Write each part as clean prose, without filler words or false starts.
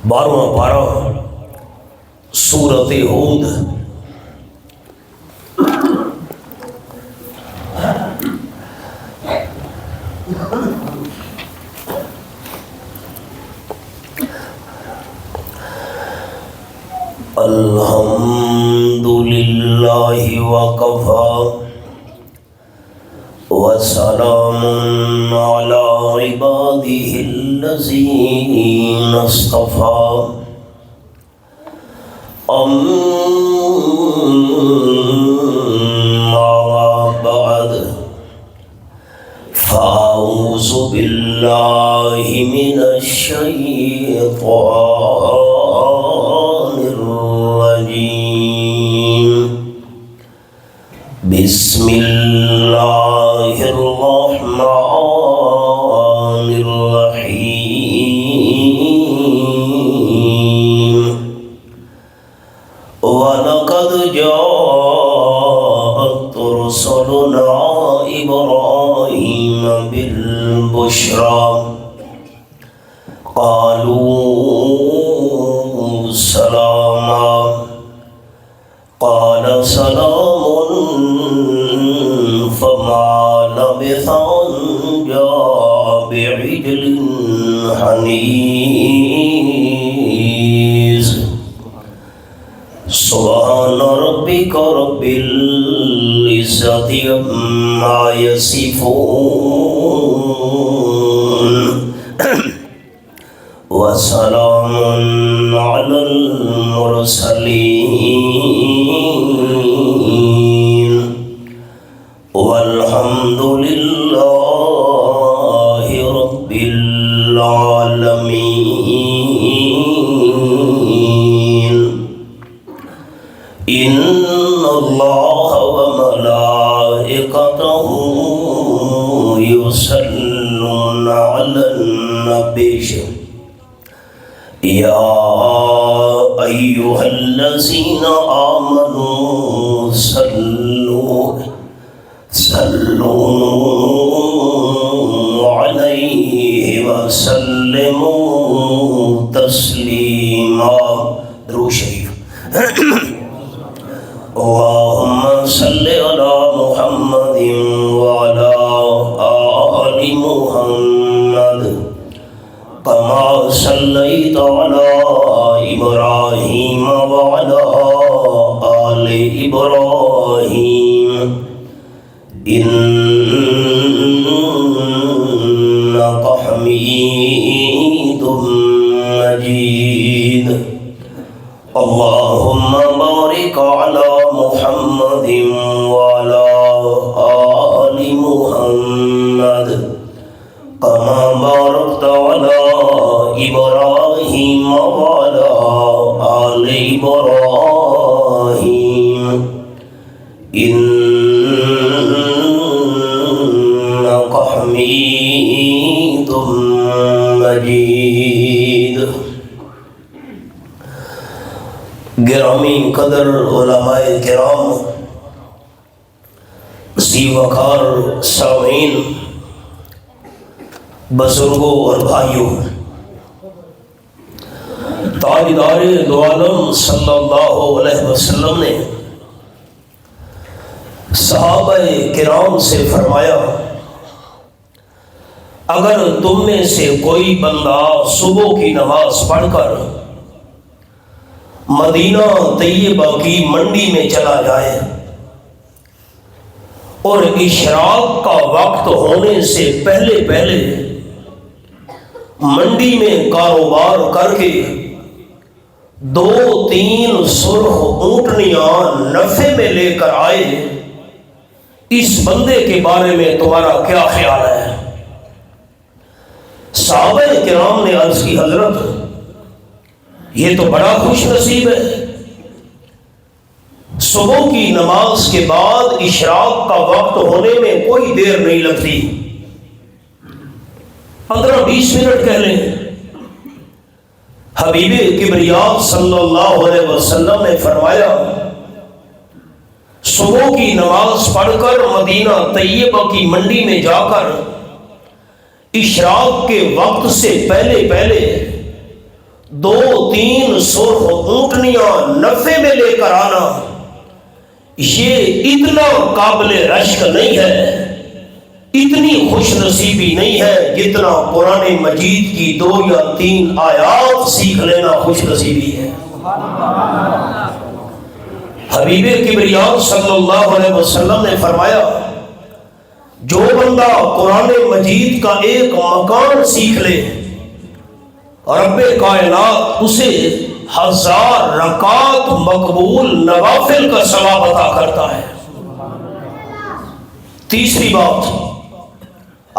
12واں پارہ سورۃ ہود۔ الحمد للہ وکفی وسلام علی عبادہ الذین اصطفی اما بعد فاعوذ باللہ من الشیطان الرجیم بسم اللہ الرحمن الرحیم وَلَقَدْ جَاءَتْ رُسُلُنَا إِبْرَاهِيمَ بِالْبُشْرَى قَالُوا سَلَامًا قَالَ سَلَامٌ فَمَا لَبِثَ أَن جَاءَ بِعِجْلٍ حَنِيذٍ سبحان ربک رب العزت عما یصفون وسلام علی المرسلین والحمد للہ رب العالمین۔ ان اللہ وملائکتہ یصلون علی النبی یا ایہا الذین آمنوا صلوا علیہ وسلموا تسلیما۔ درود شریف۔ اللہم صل علی محمد وعلی آل محمد کما صلیت علی ابراہیم وعلی آل ابراہیم انک حمید مجید۔ اللہم بارک علی محمد وعلی آل محمد کما بارکت علی ابراہیم وعلی آل ابراہیم انک حمید مجید۔ گرامی قدر علماء کرام، ذی وقار سامعین، بزرگوں اور بھائیوں، تاجدار دو عالم صلی اللہ علیہ وسلم نے صحابہ کرام سے فرمایا، اگر تم میں سے کوئی بندہ صبح کی نماز پڑھ کر مدینہ طیبہ کی منڈی میں چلا جائے اور اشراق کا وقت ہونے سے پہلے پہلے منڈی میں کاروبار کر کے 2-3 سرخ اونٹنیاں نفع میں لے کر آئے، اس بندے کے بارے میں تمہارا کیا خیال ہے؟ صحابہ کرام نے عرض کی، حضرت یہ تو بڑا خوش نصیب ہے، صبح کی نماز کے بعد اشراق کا وقت ہونے میں کوئی دیر نہیں لگتی، 15-20 منٹ کہہ لیں۔ حبیب کبریاء صلی اللہ علیہ وسلم نے فرمایا، صبح کی نماز پڑھ کر مدینہ طیبہ کی منڈی میں جا کر اشراق کے وقت سے پہلے پہلے 2 3 سرخ اونٹنیاں نفع میں لے کر آنا یہ اتنا قابل رشک نہیں ہے، اتنی خوش نصیبی نہیں ہے جتنا قرآن مجید کی 2 یا 3 آیات سیکھ لینا خوش نصیبی ہے۔ حبیب کبریا صلی اللہ علیہ وسلم نے فرمایا جو بندہ قرآن مجید کا ایک مقام سیکھ لے رب کائنات اسے 1000 رکعت مقبول نوافل کا ثواب عطا کرتا ہے۔ تیسری بات،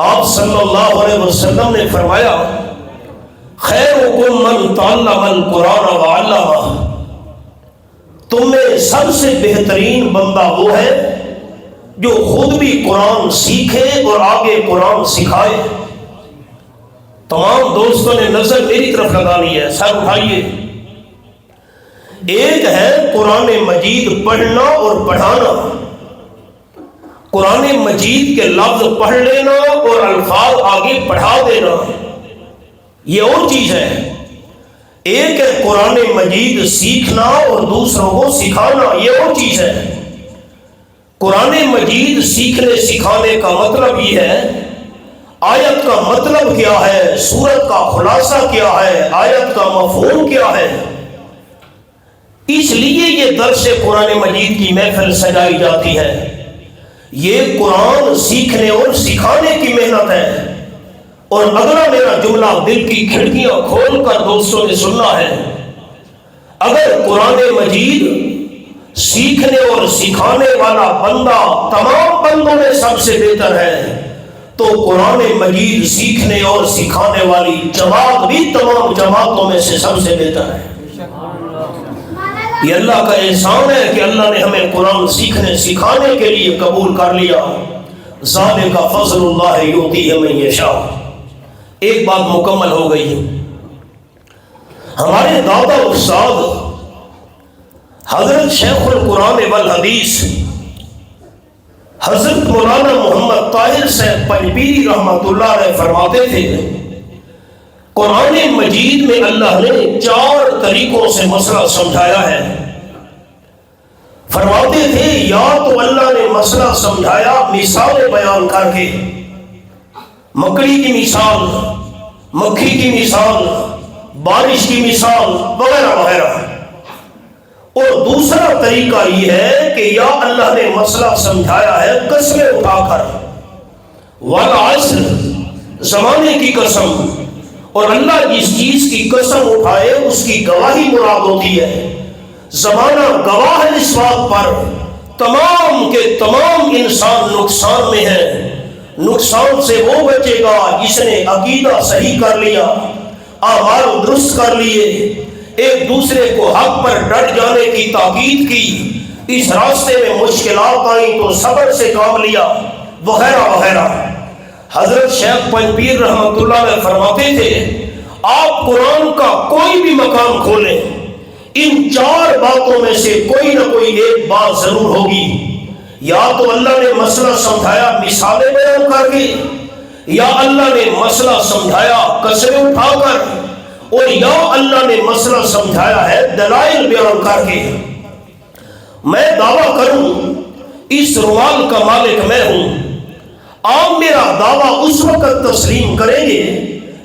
آپ صلی اللہ علیہ وسلم نے فرمایا خیرکم من تعلم القرآن وعلمہ، تم میں سب سے بہترین بندہ وہ ہے جو خود بھی قرآن سیکھے اور آگے قرآن سکھائے۔ تمام دوستوں نے نظر میری طرف لگانی ہے، سر اٹھائیے۔ ایک ہے قرآن مجید پڑھنا اور پڑھانا، قرآن مجید کے لفظ پڑھ لینا اور الفاظ آگے پڑھا دینا، یہ اور چیز ہے۔ ایک ہے قرآن مجید سیکھنا اور دوسروں کو سکھانا، یہ اور چیز ہے۔ قرآن مجید سیکھنے سکھانے کا مطلب یہ ہے آیت کا مطلب کیا ہے، سورت کا خلاصہ کیا ہے، آیت کا مفہوم کیا ہے۔ اس لیے یہ درس قرآن مجید کی محفل سجائی جاتی ہے۔ یہ قرآن سیکھنے اور سکھانے کی محنت ہے۔ اور اگلا میرا جملہ دل کی کھڑکیاں کھول کر دوستوں نے سننا ہے، اگر قرآن مجید سیکھنے اور سکھانے والا بندہ تمام بندوں میں سب سے بہتر ہے تو قرآن مجید سیکھنے اور سکھانے والی جماعت بھی تمام جماعتوں میں سے سب سے بہتر ہے۔ یہ اللہ کا احسان ہے کہ اللہ نے ہمیں قرآن سیکھنے سکھانے کے لیے قبول کر لیا۔ ذالک فضل اللہ یؤتیہ من یشاء۔ ایک بات مکمل ہو گئی، ہمارے دادا استاد حضرت شیخ القرآن والحدیث حضرت مولانا محمد طاہر صاحب پنجپیری رحمۃ اللہ علیہ فرماتے تھے قرآن مجید میں اللہ نے 4 طریقوں سے مسئلہ سمجھایا ہے۔ فرماتے تھے یا تو اللہ نے مسئلہ سمجھایا مثالیں بیان کر کے، مکڑی کی مثال، مکھی کی مثال، بارش کی مثال وغیرہ وغیرہ، اور دوسرا طریقہ یہ ہے کہ یا اللہ نے مسئلہ سمجھایا ہے قسمیں اٹھا کر، والعصر زمانے کی قسم، اور اللہ جس چیز کی قسم اٹھائے اس کی گواہی مراد ہوتی ہے، زمانہ گواہ ہے اس بات پر تمام کے تمام انسان نقصان میں ہے۔ نقصان سے وہ بچے گا جس نے عقیدہ صحیح کر لیا، اعمال درست کر لیے، ایک دوسرے کو حق پر ڈٹ جانے کی تاکید کی، اس راستے میں مشکلات آئیں تو صبر سے کام لیا، وغیرہ وغیرہ۔ حضرت شیخ پنجپیر رحمۃ اللہ علیہ فرماتے تھے آپ قرآن کا کوئی بھی مقام کھولیں، ان 4 باتوں میں سے کوئی نہ کوئی ایک بات ضرور ہوگی، یا تو اللہ نے مسئلہ سمجھایا مثالیں بیان کر کے، یا اللہ نے مسئلہ سمجھایا قسمیں اٹھا کر، اور یا اللہ نے مسئلہ سمجھایا ہے دلائل بیان کر کے۔ میں دعویٰ کروں اس رومال کا مالک میں ہوں، آپ میرا دعویٰ اس وقت تسلیم کریں گے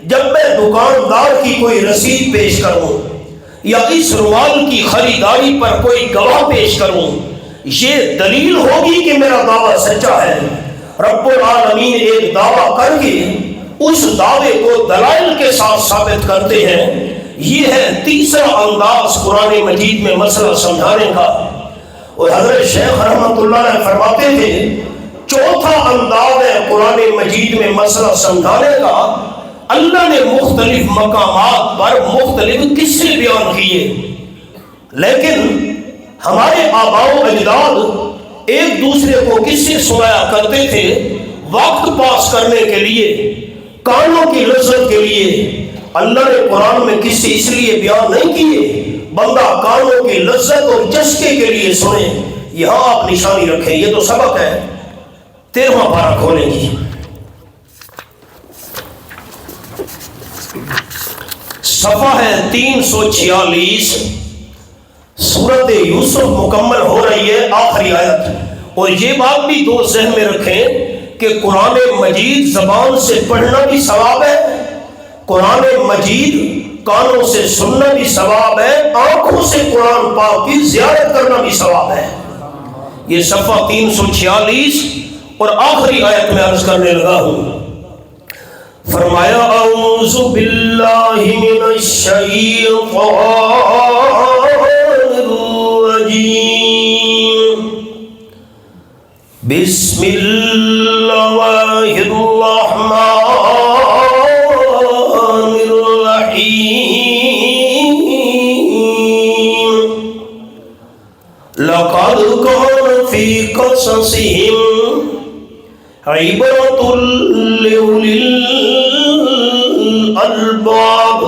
جب میں دکاندار کی کوئی رسید پیش کروں یا اس رومال کی خریداری پر کوئی گواہ پیش کروں، یہ دلیل ہوگی کہ میرا دعویٰ سچا ہے۔ رب العالمین ایک دعویٰ کر کے اس دعوے کو دلائل کے ساتھ ثابت کرتے ہیں۔ یہ ہے تیسرا انداز قرآن مجید میں مسئلہ سمجھانے کا۔ اور حضرت شیخ رحمۃ اللہ علیہ فرماتے تھے چوتھا انداز ہے قرآن مجید میں مسئلہ سمجھانے کا، اللہ نے مختلف مقامات پر مختلف قصے بیان کیے، لیکن ہمارے آباء و اجداد ایک دوسرے کو قصے سنایا کرتے تھے وقت پاس کرنے کے لیے، کانوں کی لذت کے لیے۔ اللہ نے قرآن میں قصے اس لیے بیان نہیں کیے بندہ کانوں کی لذت اور چسکے کے لیے سنے۔ یہاں آپ نشانی رکھیں، یہ تو سبق ہے۔ 13واں پارہ کھولیں گی۔ صفحہ ہے 346، سورت یوسف مکمل ہو رہی ہے، آخری آیت۔ اور یہ بات بھی دو ذہن میں رکھیں کہ قرآن مجید زبان سے پڑھنا بھی ثواب ہے، قرآن مجید کانوں سے سننا بھی ثواب ہے، آنکھوں سے قرآن پاک کی زیارت کرنا بھی ثواب ہے۔ یہ صفحہ 346 اور آخری آیت میں عرض کرنے لگا ہوں۔ فرمایا اعوذ باللہ من الشیطان الرجیم، بسم اللہ الرحمن لقد كان في قصصهم عبرة لأولي الألباب،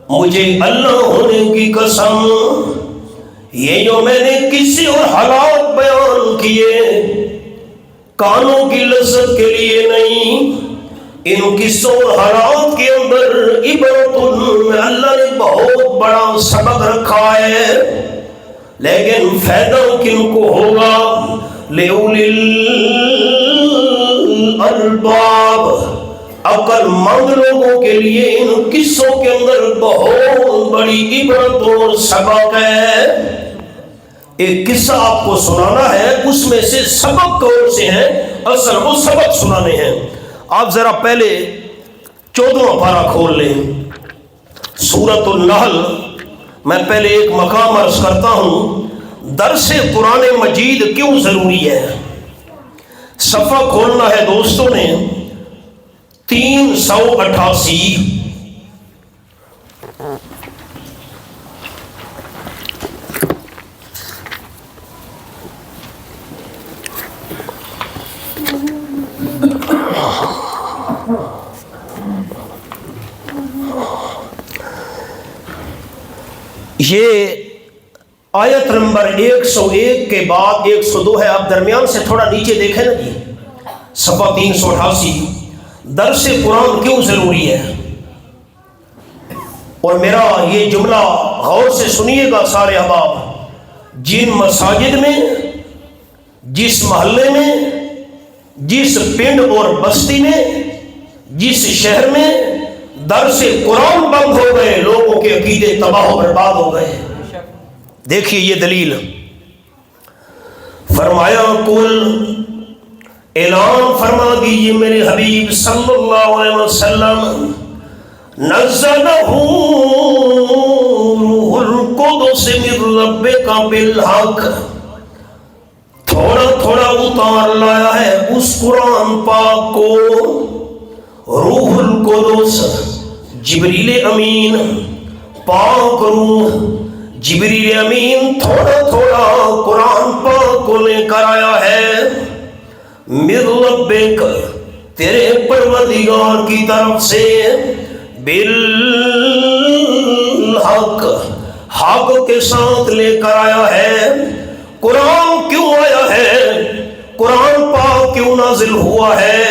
مجھے اللہ ہونے کی قسم یہ جو میں نے کسی اور حالات بیان کیے کانوں کی لذت کے لیے نہیں، ان قصوں اور حالات کے اندر عبرت اللہ نے بہت بڑا سبق رکھا ہے، لیکن فائدہ کن کو ہوگا؟ لِأُولِي الْأَلْبَابِ، عقل مند لوگوں کے لیے ان قصوں کے اندر بہت بڑی عبرت اور سبق ہے۔ ایک قصہ آپ کو سنانا ہے، اس میں سے سبق کون سے ہیں؟ اصل وہ سبق سنانے ہیں۔ آپ ذرا پہلے 14واں پارہ کھول لیں، سورۃ النحل۔ میں پہلے ایک مقام عرض کرتا ہوں، درس قرآن مجید کیوں ضروری ہے۔ صفحہ کھولنا ہے دوستوں نے 388۔ یہ آیت نمبر 101 کے بعد 102 ہے، آپ درمیان سے تھوڑا نیچے دیکھیں نا جی، صفحہ 388۔ درس قرآن کیوں ضروری ہے؟ اور میرا یہ جملہ غور سے سنیے گا سارے احباب، جن مساجد میں، جس محلے میں، جس پنڈ اور بستی میں، جس شہر میں درس قرآن بند ہو گئے، لوگوں کے عقیدے تباہ و برباد ہو گئے۔ دیکھیے یہ دلیل، فرمایا کل اعلان فرما دیجیے میرے حبیب صلی اللہ علیہ وسلم، نزلہ روح القدس من ربک بالحق، تھوڑا تھوڑا اتار لایا ہے اس قرآن پاک کو روح القدس، جبریل امین، پاک روح جبریل امین تھوڑا تھوڑا قرآن پاک کو لے کر آیا ہے، من ربک، تیرے پروردگار کی طرف سے، بالحق، حق کے ساتھ لے کر آیا ہے۔ قرآن کیوں آیا ہے؟ قرآن پاک کیوں نازل ہوا ہے؟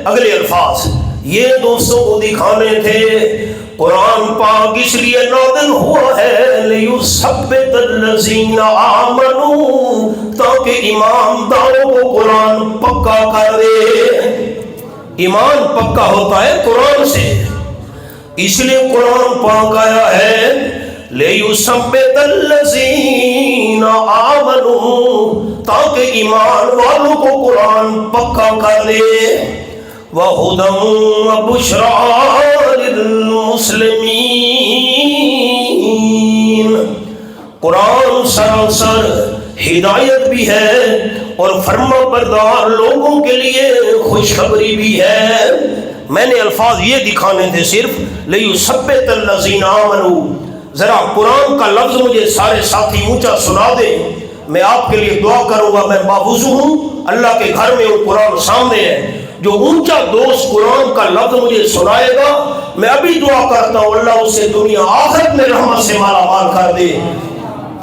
اگلے الفاظ یہ دوستوں کو دکھانے تھے، قرآن پاک اس لیے نازل ہوا ہے لیثبت الذین آمنوا، تاکہ ایمانداروں کو قرآن پکا کر دے۔ ایمان پکا ہوتا ہے قرآن سے، اس لیے قرآن پاک آیا ہے لیثبت الذین آمنوا، تاکہ ایمان والوں کو قرآن پکا کر دے۔ وَهُدًى وَبُشْرَىٰ لِلْمُسْلِمِينَ، قرآن سراسر ہدایت بھی ہے اور فرما بردار لوگوں کے لیے خوشخبری بھی ہے۔ میں نے الفاظ یہ دکھانے تھے صرف، لِيُثَبِّتَ الَّذِينَ آمَنُوا۔ ذرا قرآن کا لفظ مجھے سارے ساتھی اونچا سنا دیں، میں آپ کے لیے دعا کروں گا۔ میں باوضو ہوں، اللہ کے گھر میں وہ قرآن سامنے ہے، جو اونچا دوست قرآن کا لفظ مجھے سنائے گا، میں ابھی دعا کرتا ہوں اللہ اسے دنیا آخرت میں رحمت سے مالا مال کر دے۔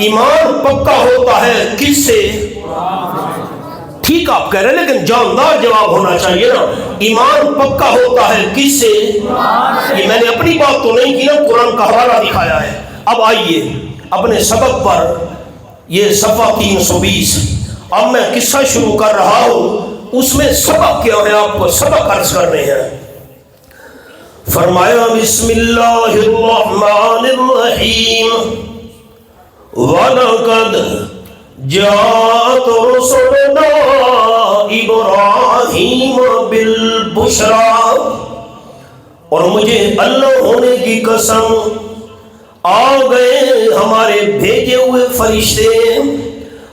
ایمان پکا ہوتا ہے کس سے؟ ٹھیک آپ کہہ رہے ہیں لیکن جاندار جواب ہونا چاہیے نا. ایمان پکا ہوتا ہے کس سے؟ یہ میں نے اپنی بات تو نہیں کی نا، قرآن کا حوالہ دکھایا ہے. اب آئیے اپنے سبق پر، یہ صفحہ 320. اب میں قصہ شروع کر رہا ہوں، اس میں سبق کیا ہے آپ کو سبق عرض کرنے ہیں. فرمایا بسم اللہ الرحمن الرحیم وَلَقَدْ جَاءَتْ رُسُلُنَا إِبْرَاهِيمَ بِالْبُشْرَىٰ. اور مجھے اللہ ہونے کی قسم آ گئے ہمارے بھیجے ہوئے فرشتے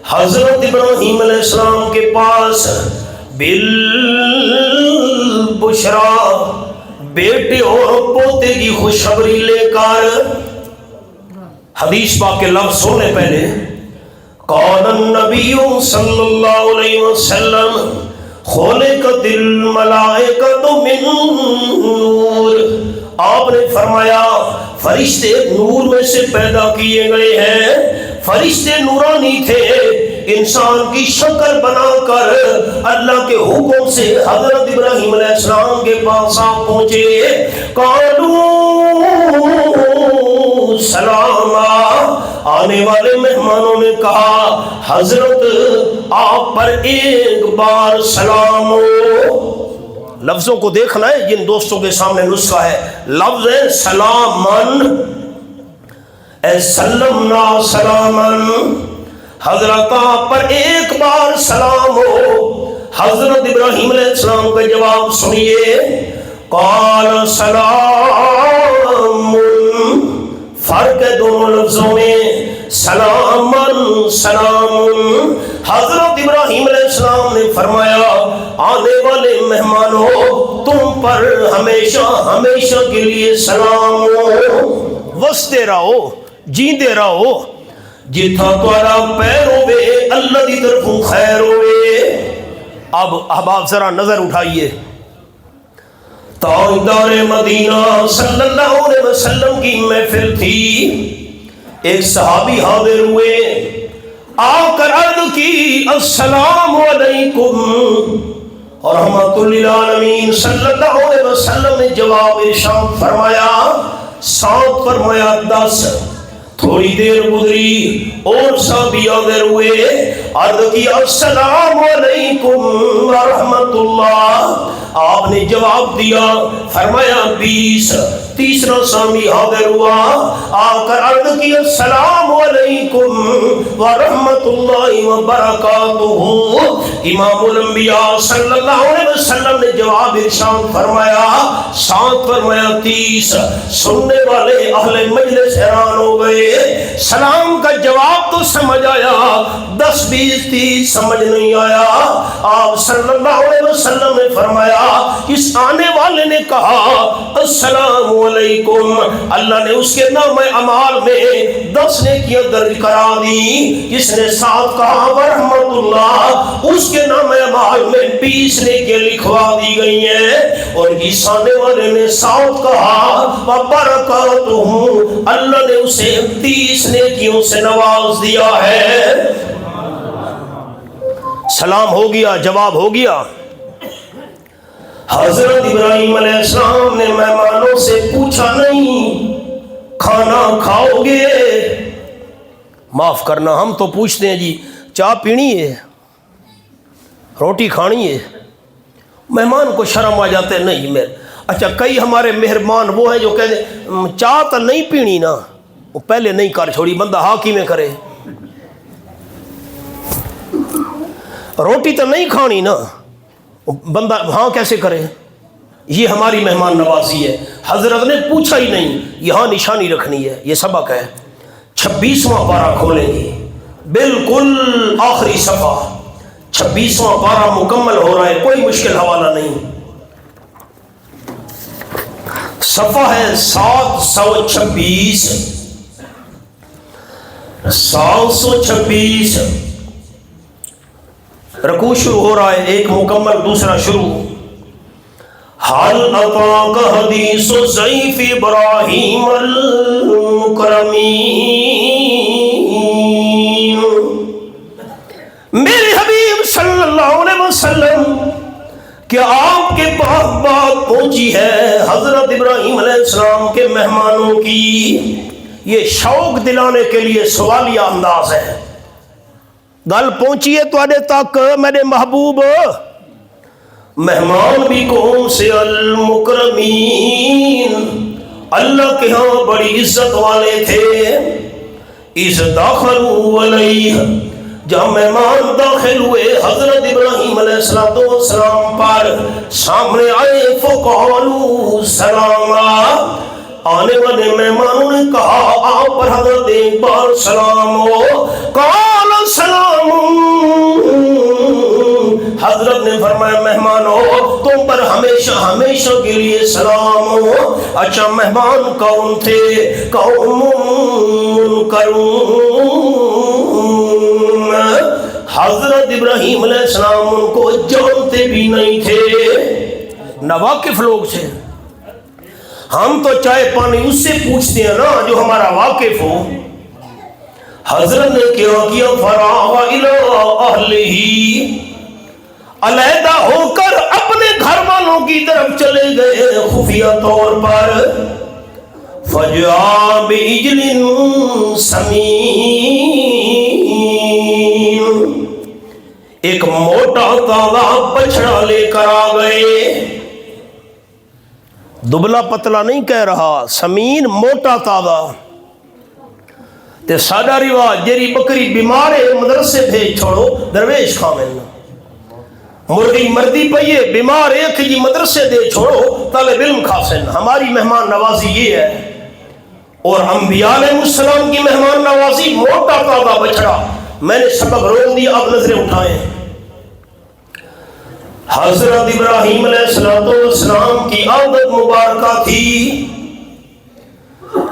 حضرت ابراہیم علیہ السلام کے پاس بالبشرا، بیٹے اور پوتے کی خوشخبری لے کر. حدیث پاک کے لفظ سننے پہلے قال النبی صلی اللہ علیہ وسلم خلقت الملائکۃ من نور. آپ نے فرمایا فرشتے نور میں سے پیدا کیے گئے ہیں. فرشتے نورانی تھے، انسان کی شکل بنا کر اللہ کے حکم سے حضرت ابراہیم علیہ السلام کے پاس آپ پہنچے. قالوا سلاما، آنے والے مہمانوں نے کہا حضرت آپ پر ایک بار سلام ہو. لفظوں کو دیکھنا ہے، جن دوستوں کے سامنے نسخہ ہے، لفظ ہے سلامن، اے سلمنا سلامن، حضرت آپ پر ایک بار سلام ہو. حضرت ابراہیم علیہ السلام کا جواب سنیے. قال سلام، فرق ہے دونوں لفظوں میں، سلامن سلام. حضرت ابراہیم علیہ السلام نے فرمایا آنے والے مہمانوں تم پر ہمیشہ ہمیشہ کے لیے سلام ہو، وستے رہو، جیندے رہو، جتھا تمہارا پیر ہوئے اللہ دی طرفوں خیر ہوئے. اب آپ ذرا نظر اٹھائیے، تاجدار مدینہ صلی اللہ علیہ وسلم کی محفل تھی. ایک صحابی حاضر ہوئے، آ کر عرض کی السلام علیکم، اور رحمت للعالمین صلی اللہ علیہ وسلم نے جواب ارشاد فرمایا، ساتھ فرمایا 10. تھوڑی دیر گزری اور صحابی حاضر ہوئے، عرض کی السلام علیکم ورحمت اللہ. آپ نے جواب دیا، فرمایا 20. تیسرا صحابی حاضر ہوا، آ کر عرض کی السلام علیکم ورحمت اللہ وبرکاتہ. امام الانبیاء صلی اللہ علیہ وسلم نے جواب ارشاد فرمایا، ساتھ فرمایا 30. سننے والے اہل مجلس حیران ہو گئے. سلام کا جواب تو سمجھ آیا، 10 20 30 سمجھ نہیں آیا. آپ صلی اللہ علیہ وسلم نے فرمایا اس آنے والے نے کہا السلام علیکم، اللہ نے اس کے نام اعمال میں 10 نیکیاں درج کرا دی. جس نے ساتھ کہا ورحمت اللہ، اس کے نام اعمال میں 20 نیکیاں لکھوا دی گئی ہیں. اور اس آنے والے نے ساتھ کہا وبرکاتہ، اللہ نے اسے 30 نیکیوں سے نواز دیا ہے. سلام ہو گیا، جواب ہو گیا. حضرت ابراہیم علیہ السلام نے مہمانوں سے پوچھا نہیں کھانا کھاؤ گے؟ معاف کرنا، ہم تو پوچھتے ہیں جی چائے پینی ہے، روٹی کھانی ہے. مہمان کو شرم آ جاتے نہیں میں. اچھا کئی ہمارے مہربان وہ ہیں جو کہتے ہیں چائے تو نہیں پینی نا، وہ پہلے نہیں کر چھوڑی، بندہ ہاں کی میں کرے. روٹی تو نہیں کھانی نا، بندہ ہاں کیسے کرے. یہ ہماری مہمان نوازی ہے. حضرت نے پوچھا ہی نہیں، یہاں نشانی رکھنی ہے. یہ سبق ہے. 26واں پارہ کھولیں گے، بالکل آخری صفحہ. 26واں پارہ مکمل ہو رہا ہے، کوئی مشکل حوالہ نہیں. صفحہ ہے 726. 726 رکوع شروع ہو رہا ہے، ایک مکمل دوسرا شروع. حل اتاک حدیث ضیف ابراہیم المکرمین. میرے حبیب صلی اللہ علیہ کہ آپ کے پاس بات پہنچی ہے حضرت ابراہیم علیہ السلام کے مہمانوں کی، یہ شوق دلانے کے لیے سوالیہ انداز ہے. گل پہنچی ہے تواڈے تک میرے محبوب، مہمان بھی کون سے المکرمین، اللہ کے ہاں بڑی عزت والے تھے. اس داخلوا علیہ، جب مہمان داخل ہوئے حضرت ابراہیم علیہ السلام پر، سامنے آئے فقالوا سلاما، آنے والے مہمانوں نے کہا آپ پر حضرت ایک بار سلام ہو. قال سلام، حضرت نے فرمایا مہمانو تم پر ہمیشہ ہمیشہ کے لیے سلام ہو. اچھا مہمان کون تھے؟ قوم منکرون، حضرت ابراہیم علیہ السلام ان کو جانتے بھی نہیں تھے، ناواقف لوگ تھے. ہم تو چائے پانی اس سے پوچھتے ہیں نا جو ہمارا واقف ہو. حضرت نے کیا کیا؟ فراغ الی اہلہ، علیحدہ ہو کر اپنے گھر والوں کی طرف چلے گئے خفیہ طور پر. فجاء بعجل سمین، ایک موٹا تازہ بچڑا لے کر آ گئے. دبلا پتلا نہیں کہہ رہا، سمین موٹا تازہ. تے ساڈا رواج جیری بکری بیمار ہے مدرسے بھیج چھوڑو درویش کھاویں، مرغی مردی پئیے بیمار ہے کہ جی مدرسے دے چھوڑو طالب علم کھاسن. ہماری مہمان نوازی یہ ہے، اور انبیاء علیہ السلام کی مہمان نوازی موٹا تازہ بچڑا. میں نے سبق روک دیا، اب نظریں اٹھائیں. حضرت ابراہیم علیہ السلام کی عادت مبارکہ تھی،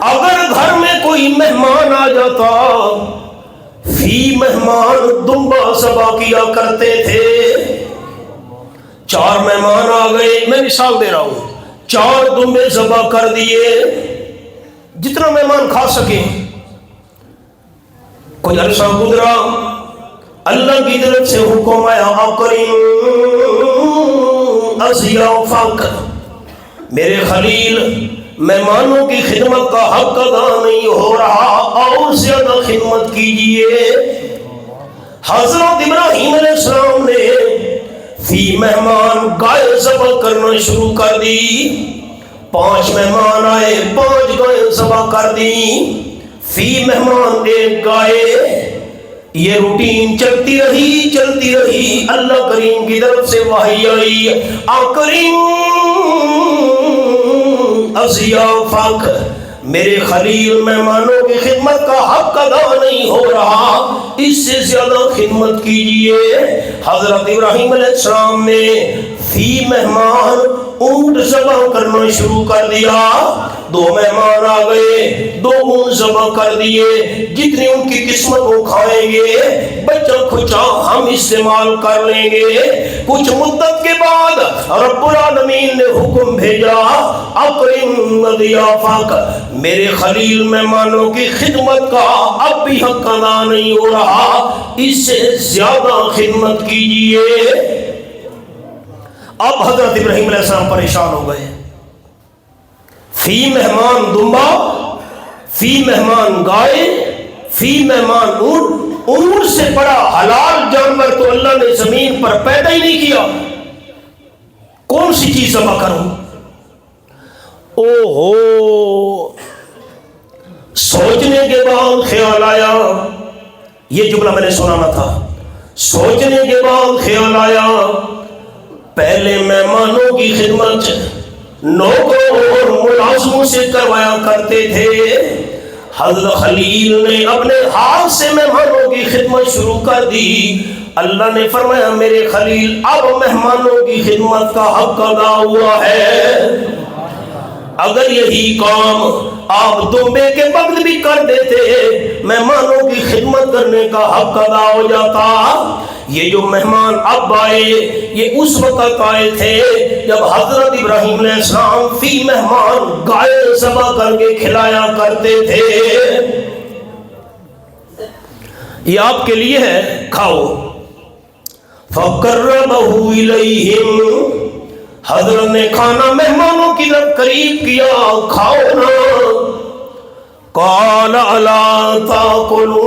اگر گھر میں کوئی مہمان آ جاتا فی مہمان دمبا ذبح کیا کرتے تھے. 4 مہمان آ گئے، میں مثال دے رہا ہوں، 4 دمبے ذبح کر دیے، جتنا مہمان کھا سکیں. کوئی عرصہ گزرا، اللہ کی طرف سے حکم آیا اکرم اضیافک، میرے خلیل مہمانوں کی خدمت کا حق ادا نہیں ہو رہا، اور زیادہ خدمت کیجئے. حضرت ابراہیم علیہ السلام نے فی مہمان گائے ذبح کرنا شروع کر دی. 5 مہمان آئے، 5 گائے ذبح کر دی، فی مہمان 1 گائے. یہ روٹین چلتی رہی. اللہ کریم کی طرف سے وحی آئی اکرم اضیافک، میرے خلیل مہمانوں کی خدمت کا حق ادا نہیں ہو رہا، اس سے زیادہ خدمت کیجئے. حضرت ابراہیم علیہ السلام نے فی مہمان اونٹ ذبح کرنا شروع کر دیا. 2 مہمان آ گئے، 2 اونٹ ذبح کر دیے، جتنی ان کی قسمت وہ کھائیں گے، بچہ کھچا ہم استعمال کر لیں گے. کچھ مدت کے بعد رب العالمین نے حکم بھیجا اکرم اضیافک، میرے خلیل مہمانوں کی خدمت کا اب بھی حق ادا نہیں ہو رہا، اس سے زیادہ خدمت کیجئے. اب حضرت ابراہیم علیہ السلام پریشان ہو گئے. فی مہمان دمبا، فی مہمان گائے، فی مہمان اونٹ. اونٹ سے بڑا حلال جانور تو اللہ نے زمین پر پیدا ہی نہیں کیا، کون سی چیز ذبح کروں؟ او ہو، سوچنے کے بعد خیال آیا، یہ جملہ میں نے سنانا تھا. سوچنے کے بعد خیال آیا پہلے مہمانوں کی خدمت نوکروں اور ملازموں سے کروایا کرتے تھے. حضرت خلیل نے اپنے ہاتھ سے مہمانوں کی خدمت شروع کر دی. اللہ نے فرمایا میرے خلیل اب مہمانوں کی خدمت کا حق ادا ہوا ہے. اگر یہی کام آپ دمبے کے وقت بھی کر دیتے مہمانوں کی خدمت کرنے کا حق ادا ہو جاتا. یہ جو مہمان اب آئے یہ اس وقت آئے تھے جب حضرت ابراہیم علیہ السلام فی مہمان گائے ذبح کر کے کھلایا کرتے تھے. یہ آپ کے لیے ہے، کھاؤ. فَقَرَّبَهُ إِلَيْهِمْ، حضرت نے کھانا مہمانوں کی طرف قریب کیا، کھاؤ نا، قال الا تاکلون،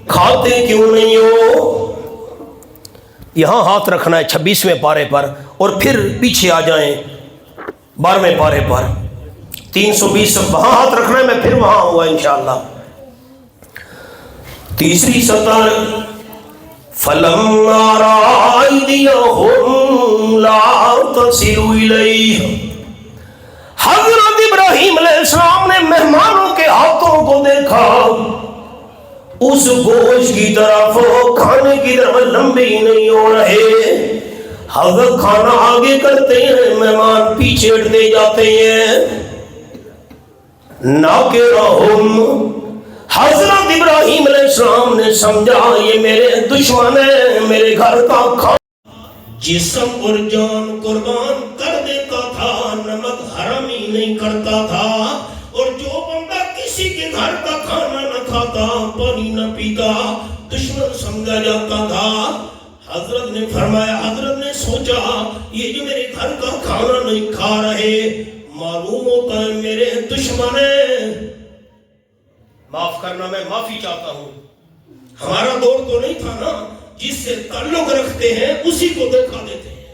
کھاتے کیوں نہیں ہو؟ یہاں ہاتھ رکھنا ہے 26ویں پارے پر، اور پھر پیچھے آ جائیں 12ویں پارے پر 320 وہاں ہاتھ رکھنا ہے، میں پھر وہاں ہوا انشاءاللہ۔ تیسری سطر، فَلَمَّا رَأَى أَيْدِيَهُمْ لَا تَصِلُ إِلَيْهِ، حضرت ابراہیم علیہ السلام نے مہمانوں کے ہاتھوں کو دیکھا، اس گوشت کی طرف، کھانے کی طرف لمبے ہی نہیں ہو رہے۔ حضرت کھانا آگے کرتے ہیں، مہمان پیچھے ہٹتے جاتے ہیں۔ ناکرہم، حضرت ابراہیم علیہ السلام نے سمجھا یہ میرے دشمن ہیں، میرے گھر کا کھانا جسم اور جان قربان کر دیتا تھا، نمک حرام ہی نہیں کرتا تھا، اور جو بندہ کسی کے گھر کا کھانا نہ کھاتا، پانی نہ پیتا، دشمن سمجھا جاتا تھا۔ حضرت نے فرمایا، حضرت نے سوچا یہ جو میرے گھر کا کھانا نہیں کھا رہے، معلوم ہوتا ہے میرے دشمن ہیں۔ معاف کرنا، میں معافی چاہتا ہوں، ہمارا دور تو نہیں تھا نا، جس سے تعلق رکھتے ہیں اسی کو دھوکا دیتے ہیں،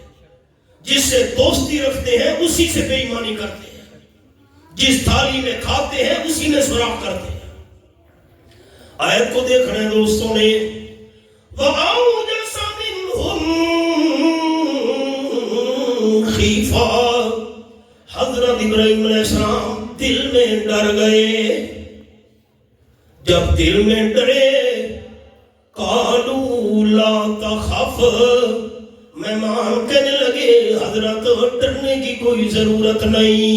جس سے دوستی رکھتے ہیں اسی سے بے ایمانی کرتے ہیں، جس تھالی میں کھاتے ہیں اسی میں سوراخ کرتے ہیں۔ آیت کو دیکھنا ہے دوستوں نے، وَأَوْجَسَ مِنْهُمْ خِیفَةً، حضرت ابراہیم علیہ السلام دل میں ڈر گئے۔ جب دل میں ڈرے، قالوا لا تخف، مہمان کہنے لگے حضرت ڈرنے کی کوئی ضرورت نہیں۔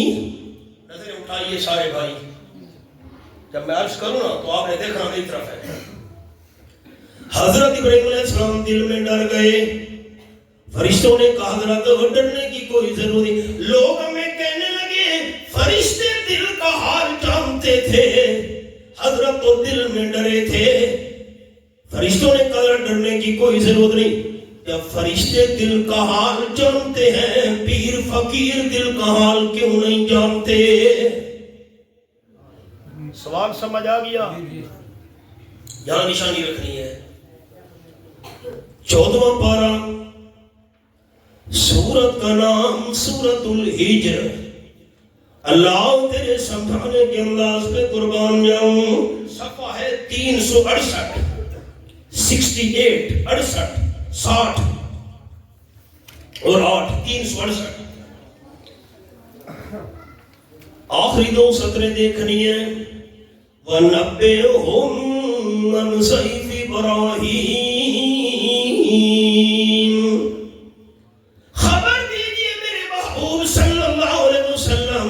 نظریں اٹھائیے سارے بھائی، جب میں عرض کروں نا تو آپ نے دیکھنا میری طرف ہے۔ حضرت ابراہیم علیہ السلام دل میں ڈر گئے، فرشتوں نے کہا حضرت ڈرنے کی کوئی ضرورت نہیں۔ لوگ ہمیں کہنے لگے فرشتے دل کا حال جانتے تھے، حضرت تو دل میں ڈرے تھے۔ فرشتوں نے کہا ڈرنے کی کوئی ضرورت نہیں۔ جب فرشتے دل کا حال جانتے ہیں، پیر فقیر دل کا حال کیوں نہیں جانتے؟ سوال سمجھ آ گیا؟ یہاں نشانی رکھنی ہے۔ 14واں پارہ، سورت کا نام سورت الحجر۔ اللہ تیرے سمجھانے کے انداز پہ قربان جاؤں، صفحہ ہے 368، 68، 68، 60 اور 8، 368۔ آخری دو سطریں دیکھنی ہیں۔ وَنَبِّئْهُمْ عَنْ ضَيْفِ إِبْرَاهِيمَ، خبر دیجئے میرے محبوب صلی اللہ علیہ وسلم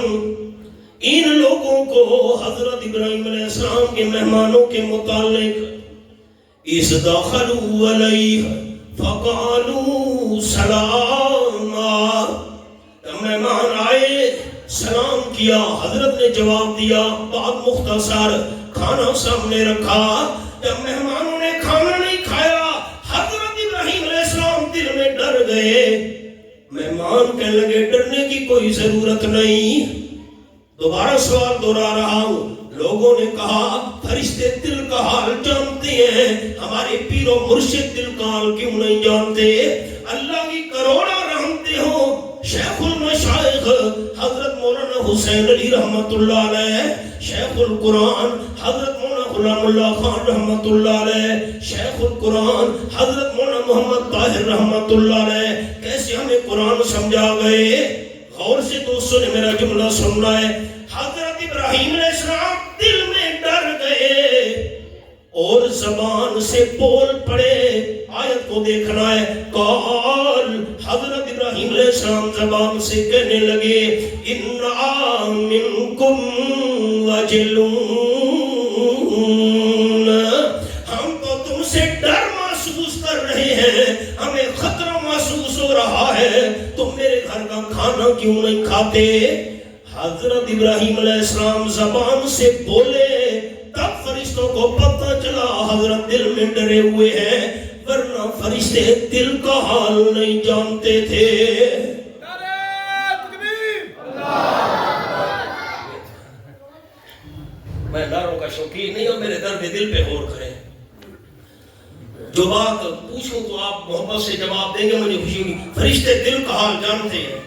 ان لوگوں کو حضرت ابراہیم علیہ السلام کے مہمانوں کے متعلق، اِذْ دَخَلُوا عَلَيْهِ فَقَالُوا سَلَامًا، مہمان آئے سلام کیا، حضرت نے جواب دیا، بات مختصر، کھانا سامنے رکھا۔ جب مہمانوں نے کھانا نہیں کھایا، حضرت ابراہیم علیہ السلام دل میں ڈر گئے۔ مہمان کہنے لگے ڈرنے کی کوئی ضرورت نہیں۔ دوبارہ سوال دہرا رہا ہوں، لوگوں نے کہا فرشتے دل کا حال جانتے ہیں، ہمارے پیر و مرشد دل کا حال کیوں نہیں جانتے؟ اللہ کی کروڑا رحمتیں ہوں، شیخ المشائخ حضرت مولانا حسین علی رحمت اللہ علیہ، شیخ القرآن حضرت مولانا غلام اللہ خان رحمت اللہ علیہ، شیخ القرآن حضرت مولانا محمد طاہر رحمت اللہ علیہ، کیسے ہمیں قرآن سمجھا گئے۔ غور سے دوستوں نے میرا جملہ سننا ہے۔ حضرت ابراہیم علیہ السلام دل میں ڈر گئے اور زبان سے بول پڑے۔ آیت کو دیکھنا ہے۔ قال، حضرت ابراہیم علیہ السلام زبان سے کہنے لگے اِنَّا مِنْكُمْ وَجِلُونَ، ہم تو تم سے ڈر محسوس کر رہے ہیں، ہمیں خطرہ محسوس ہو رہا ہے، تم میرے گھر کا کھانا کیوں نہیں کھاتے؟ حضرت ابراہیم علیہ السلام زبان سے بولے، تب فرشتوں کو پتہ چلا حضرت دل میں ڈرے ہوئے ہیں۔ ورنہ فرشتے دل کا حال نہیں جانتے تھے۔ میں نعروں کا شوقین نہیں ہوں، میرے درد دل پہ غور کریں۔ جو بات پوچھوں تو آپ محبت سے جواب دیں گے، مجھے خوشی ہوگی۔ فرشتے دل کا حال جانتے ہیں؟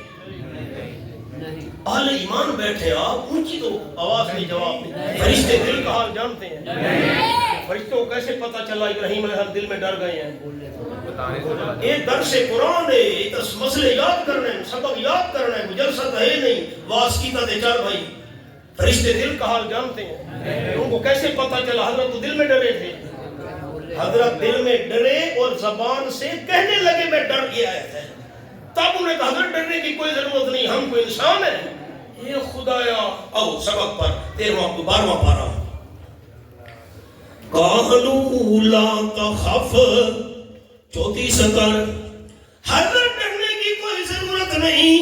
اہل ایمان بیٹھے آپ اونچی تو آواز میں جواب دیں۔ فرشتے دل کا حال جانتے ہیں؟ فرشتوں کو کیسے پتا چلا ابراہیم علیہ السلام دل میں ڈر گئے ہیں؟ ایک درس قرآن ہے، ایک مسئلے یاد کرنا ہے، سبق یاد کرنا ہے، جلسہ ہے نہیں، واس کی تا دے چار بھائی۔ فرشتے دل کا حال جانتے ہیں؟ ان کو کیسے پتا چلا؟ حضرت تو دل میں ڈرے تھے، حضرت دل میں ڈرے اور زبان سے کہنے لگے میں ڈر گیا ہے۔ تب انہیں کہا حضرت ڈرنے کی کوئی ضرورت نہیں، ہم کوئی انسان ہیں۔ یہ خدایا او سبق پر 12واں پارہ۔ قالوا لا تخف، 34 سطر، حضرت ڈرنے کی کوئی ضرورت نہیں،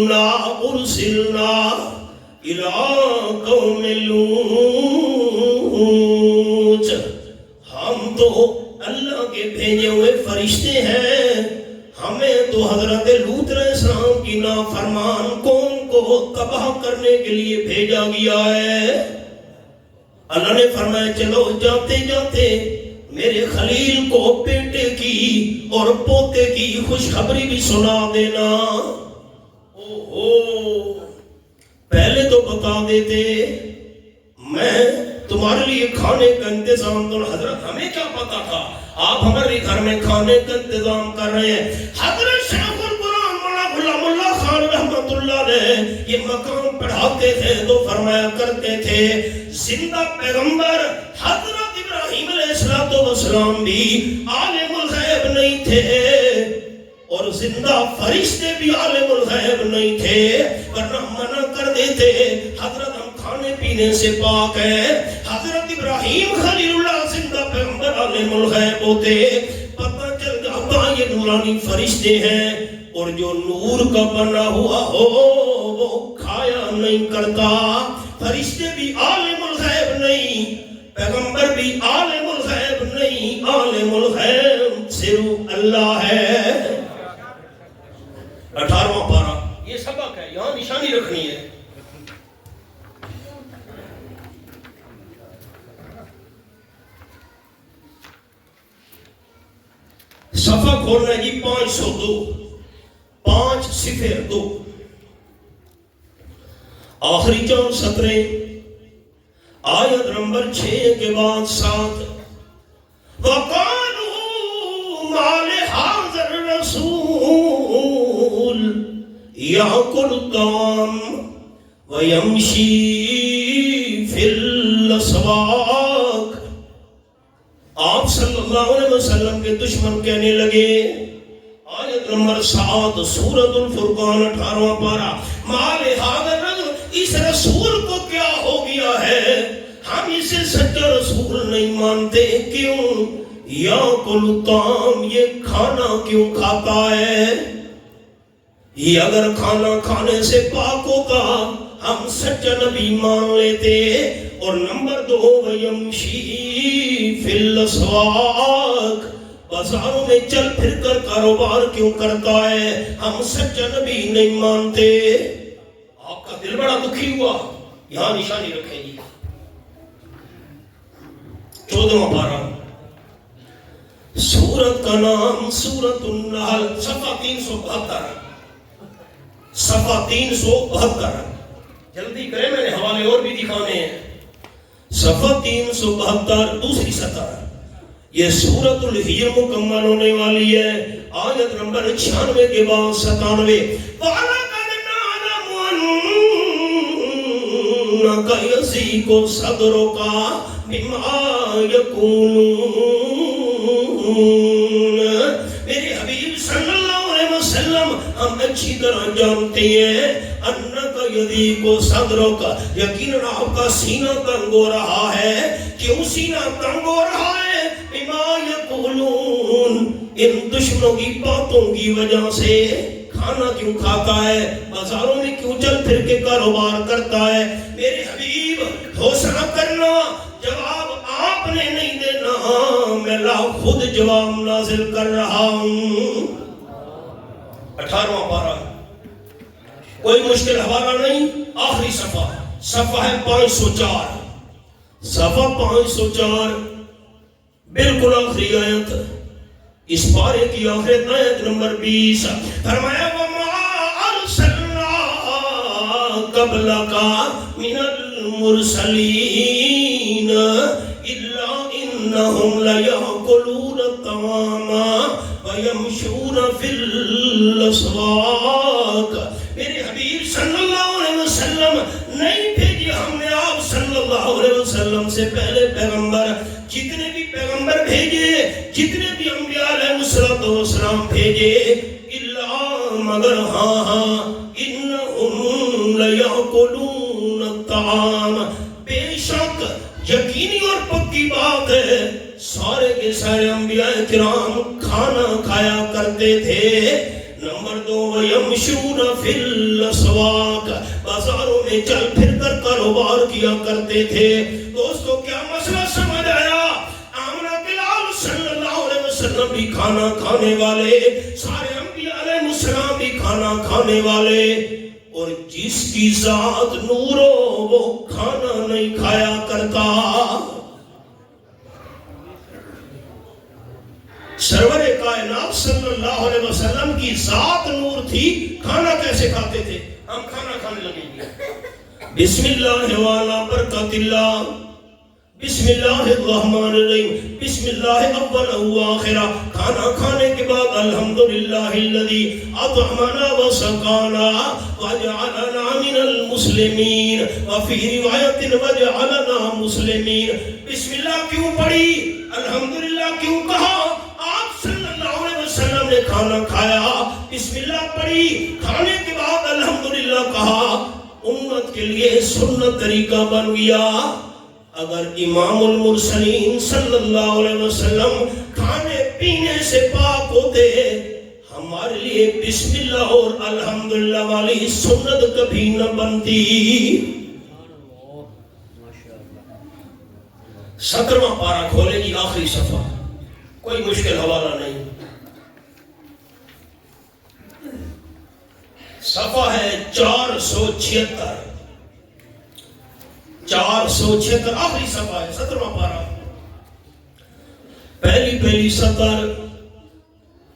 انا ارسلنا الى قوم لوط، ہم تو اللہ کے بھیجے ہوئے فرشتے ہیں، ہمیں تو حضرت لوط علیہ السلام کی نافرمان قوم کو تباہ کرنے کے لیے بھیجا گیا ہے۔ اللہ نے فرمایا چلو جاتے جاتے میرے خلیل کو بیٹے کی اور پوتے کی خوشخبری بھی سنا دینا۔ پہلے تو بتا دیتے، میں تمہارے لیے کھانے کا انتظام کروں۔ حضرت ہمیں کیا پتا تھا آپ ہمارے گھر میں کھانے کا انتظام کر رہے ہیں؟ حضرت شیخ القرآن مولانا غلام اللہ خان رحمۃ اللہ علیہ یہ مقام پڑھاتے تھے تو فرمایا کرتے تھے زندہ پیغمبر حضرت ابراہیم علیہ السلام بھی عالم الغیب نہیں تھے، اور زندہ فرشتے بھی عالم الغیب نہیں تھے، ورنہ منع کر دیتے حضرت ہم کھانے پینے سے پاک ہے۔ حضرت ابراہیم خلیل اللہ زندہ پیغمبر عالم الغیب ہوتے، پتہ چل جاتا یہ نورانی فرشتے ہیں، اور جو نور کا بنا ہوا ہو وہ کھایا نہیں کرتا۔ فرشتے بھی عالم الغیب نہیں، پیغمبر بھی عالم الغیب نہیں، عالم الغیب صرف اللہ ہے۔ 18واں پارہ، یہ سبق ہے، یہاں نشانی رکھنی ہے۔ صفحہ کھولنا ہے جی 502، 502، آخری 4 سطریں، آیت نمبر 6 کے بعد 7۔ وَقَالُوا مَا لِهَٰذَا الرَّسُولِ يَأْكُلُ الطَّعَامَ وَيَمْشِي فِي الْأَسْوَاقِ۔ آپ صلی اللہ علیہ وسلم کے دشمن کہنے لگے، آیت نمبر 7 سورۃ الفرقان 18واں پارہ، مَا لِهَٰذَا الرَّسُولِ، اس رسول کو کیا ہو گیا ہے، ہم اسے سچا رسول نہیں مانتے، کیوں؟ یاکل الطعام، یہ کھانا کیوں کھاتا ہے؟ یہ اگر کھانا کھانے سے پاک ہوتا ہم سچا نبی مان لیتے۔ اور نمبر 2 وَيَمْشِي فِي الْأَسْوَاقِ، بازاروں میں چل پھر کر کاروبار کیوں کرتا ہے، ہم سچا نبی نہیں مانتے۔ آپ کا دل بڑا دکھی ہوا، یہاں نشانی رکھیں گی۔ 14واں پارہ، سورت کا نام سورۃ النحل، صفحہ 372، صفحہ 372، جلدی کریں میں نے حوالے اور بھی دکھانے ہیں۔ صفحہ 372 دوسری سطر، یہ سورۃ الحجر مکمل ہونے والی ہے، آیت نمبر 96 کے بعد 97۔ وَلَقَدْ نَعْلَمُ أَنَّكَ يَضِيقُ صَدْرُكَ بِمَا يَقُولُونَ۔ میرے حبیب صلی اللہ علیہ وسلم ہم اچھی طرح جانتے ہیں، انک یضیق صدرک، یقیناً آپ کا سینہ تنگ ہو رہا ہے۔ کیوں سینہ تنگ ہو رہا ہے؟ بما یقولون، ان دشمنوں کی باتوں کی وجہ سے۔ کھانا کیوں کھاتا ہے؟ بازاروں میں کیوں چل پھر کے کاروبار کرتا ہے؟ میرے حبیب حوصلہ کرنا، جواب آپ نے نہیں خود جواب نازل کر رہا ہوں. 18واں پارہ، کوئی مشکل حوالہ نہیں. آخری صفحہ ہے 504، صفحہ 504، بالکل آخری آیت. اس پارے کی آخرت آیت نمبر 20. فرمایا وَمَا أَرْسَلْنَا قَبْلَكَ مِنَ الْمُرْسَلِينَ إِلَّا إِنَّهُمْ لَيَأْكُلُونَ الطَّعَامَ وَيَمْشُونَ فِي الْأَسْوَاقِ. میرے حبیب صلی اللہ علیہ وسلم نہیں بھیجی ہم نے آپ صلی اللہ علیہ وسلم سے پہلے پیغمبر. جتنے بھی پیغمبر بھیجے، جتنے بھی انبیاء علیہ السلام بھیجے، الا مگر ہاں انہم لیاکلون الطعام، بے شک یقینی اور پکی بات ہے سارے کے سارے انبیاء کرام کھانا کھایا کرتے تھے. نمبر 2 وَيَمْشُونَ فِي الْأَسْوَاقِ، بازاروں میں چل پھر کر کاروبار کیا کرتے تھے. دوستو کیا مسئلہ سمجھ آیا؟ آمنہ بلال صلی اللہ علیہ وسلم بھی کھانا کھانے والے، سارے انبیاء علیہ السلام بھی کھانا کھانے والے، اور جس کی ذات نور ہو وہ کھانا نہیں کھایا کرتا. سرور کائنات صلی اللہ علیہ وسلم کی ذات نور تھی، کھانا کیسے کھاتے تھے؟ ہم کھانا کھانے لگیں گے. بسم اللہ والا برکت اللہ، بسم اللہ الرحمن الرحیم، بسم اللہ اول و آخرہ. کھانا کھانے کے بعد الحمدللہ الذی اطعمنا وسقانا وجعلنا من المسلمین، وفی روایت وجعلنا مسلمین. بسم اللہ کیوں پڑھی؟ الحمدللہ کیوں کہا؟ آپ صلی اللہ علیہ وسلم نے کھانا کھایا، بسم اللہ پڑھی، کھانے کے بعد الحمدللہ کہا. امت کے لیے سنت طریقہ بن گیا. اگر امام المرسلین صلی اللہ علیہ وسلم کھانے پینے سے پاک ہوتے، ہمارے لیے بسم اللہ اور الحمدللہ والی سنت کبھی نہ بنتی. 17واں پارہ کھولے گی، آخری صفحہ، کوئی مشکل حوالہ نہیں. صفحہ ہے 476، 476 آخری صفحہ ہے، 17واں پارہ، پہلی سطر،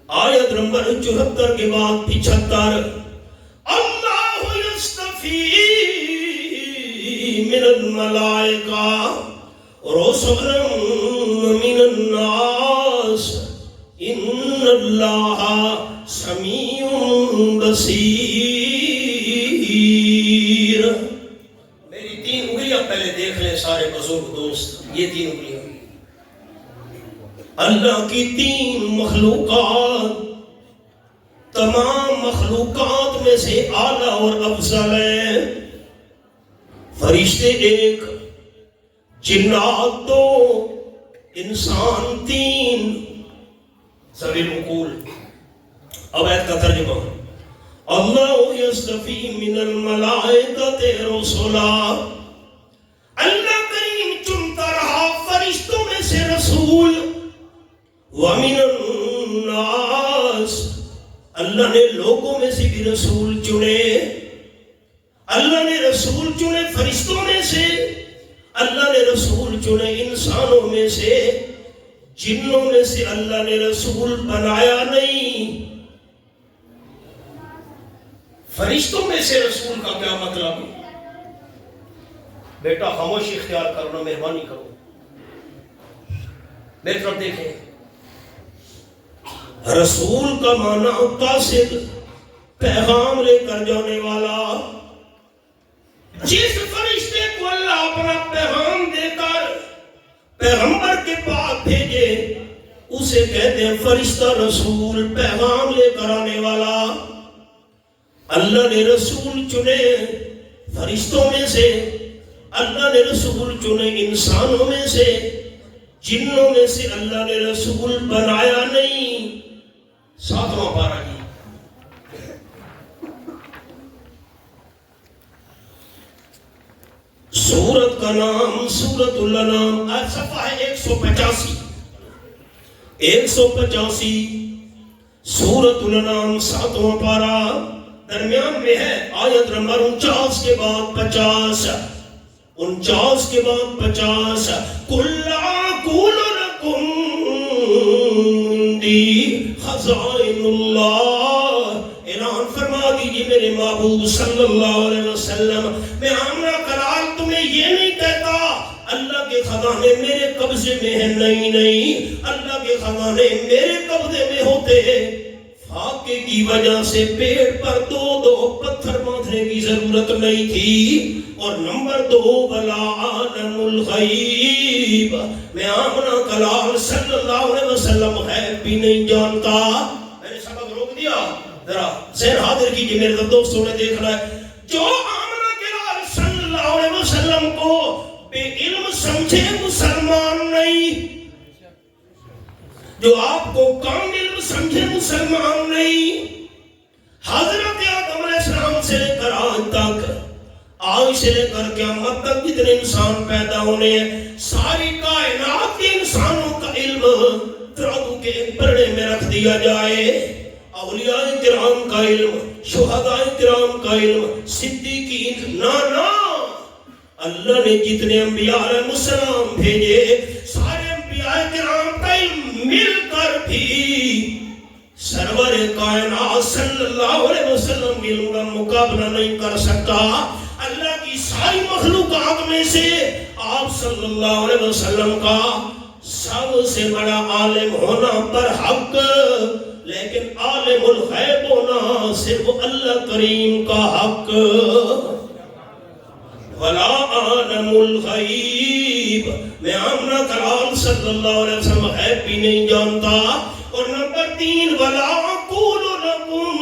آیت نمبر 74 کے بعد 75. اللہ یستفی من الملائکہ رسلا من الناس ان اللہ سمیع بصیر. میری 3 انگلیاں پہلے دیکھ لیں سارے بزرگ دوست، یہ 3 انگلیاں اللہ کی 3 مخلوقات، تمام مخلوقات میں سے اعلیٰ اور افضل ہیں. فرشتے 1، جنات 2، انسان 3. ذوی العقول. اب آیت کا ترجمہ، اللہ یستفی من الملائکۃ رسلا، اللہ کریم چنتا رہا فرشتوں میں سے رسول. ومن الناس، اللہ نے لوگوں میں سے بھی رسول چنے. اللہ نے رسول چنے فرشتوں میں سے، اللہ نے رسول چنے انسانوں میں سے، جنوں میں سے اللہ نے رسول بنایا نہیں. فرشتوں میں سے رسول کا کیا مطلب؟ بیٹا خاموشی اختیار کرنا، مہربانی کرو، میری طرف دیکھیں. رسول کا معنی قاصد، پیغام لے کر جانے والا. جس فرشتے کو اللہ اپنا پیغام دے کر پیغمبر کے پاس بھیجے اسے کہتے ہیں فرشتہ رسول، پیغام لے کر آنے والا. اللہ نے رسول چنے فرشتوں میں سے، اللہ نے رسول چنے انسانوں میں سے، جنوں میں سے اللہ نے رسول بنایا نہیں. 7واں پارہ کی سورت کا نام سورت الانام، صفحہ 185. 185 سورۃ الانعام 7واں پارہ درمیان میں ہے آیت نمبر 49 کے بعد 50، 49 کے بعد 50. قُلْ أَقُولُ لَكُمْ عِندِي خَزَائِنُ اللَّهِ، اعلان فرما دیجیے میرے محبوب صلی اللہ علیہ وسلم، میں آمنہ کلال تمہیں یہ نہیں کہتا اللہ کے خزانے میرے قبضے میں ہیں، نہیں نہیں، اللہ کے خزانے میرے قبضے میں ہوتے ہیں. فاقے کی وجہ سے پیڑ پر دو پتھر باندھنے کی ضرورت نہیں تھی. اور نمبر 2 وَلَا عَالَمُ الْغَيْبِ، میں آمنہ کلال صلی اللہ علیہ وسلم غیب بھی نہیں جانتا. میں نے سبق روک دیا، ذرا ذہن حاضر کیجئے، میرے دوستوں نے دیکھ رہا ہے. جو آمنہ کلال صلی اللہ علیہ وسلم کو بے علم سمجھے مسلمان نہیں، جو آپ کو کم علم سمجھے مسلمان نہیں. حضرت آدم علیہ السلام سے لے کر آج سے لے کر قیامت تک جتنے انسان پیدا ہونے ہیں، ساری کائنات کے انسانوں کا علم ترازو کے پرڑے میں رکھ دیا جائے. اولیاء کرام کا علم، شہداء کرام کا علم، صدیقین، نانا اللہ نے جتنے انبیاء علیہ السلام بھیجے، سارے انبیاء کرام کا علم مل کر بھی سرور کائنات صلی اللہ علیہ وسلم کے علم کا مقابلہ نہیں کر سکتا. اللہ کی ساری مخلوقات میں سے آپ صلی اللہ علیہ وسلم کا سب سے بڑا عالم ہونا پر حق، لیکن عالم الغیب ہونا صرف اللہ کریم کا حق. وَلَا عَالَمُ الْغَيْبِ، میں آمنہ کلال صلی اللہ علیہ وسلم غیب بھی نہیں جانتا. اور نمبر 3 وَلَا أَقُولُ لَكُمْ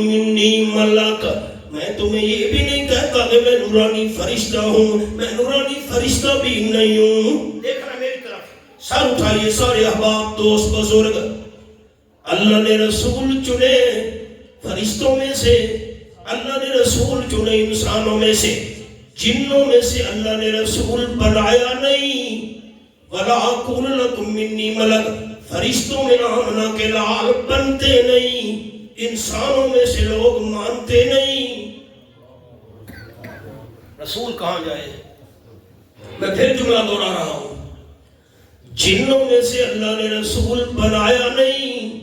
إِنِّي مَلَكٌ، میں تمہیں یہ بھی نہیں کہتا کہ میں نورانی فرشتہ ہوں، میں نورانی فرشتہ بھی نہیں ہوں. دیکھنا میری طرف، سر اٹھائیے سارے احباب، دوست، بزرگ. اللہ نے رسول چنے فرشتوں میں سے، اللہ نے رسول چنے انسانوں میں سے، جنوں میں سے اللہ نے رسول بنایا نہیں. وَلَا أَقُولُ لَكُمْ إِنِّي مَلَكٌ، فرشتوں میں آمنہ کے لال بنتے نہیں، انسانوں میں سے لوگ مانتے نہیں. رسول کہاں جائے؟ میں پھر جملہ دوہرا رہا ہوں، جنوں میں سے اللہ نے رسول بنایا نہیں.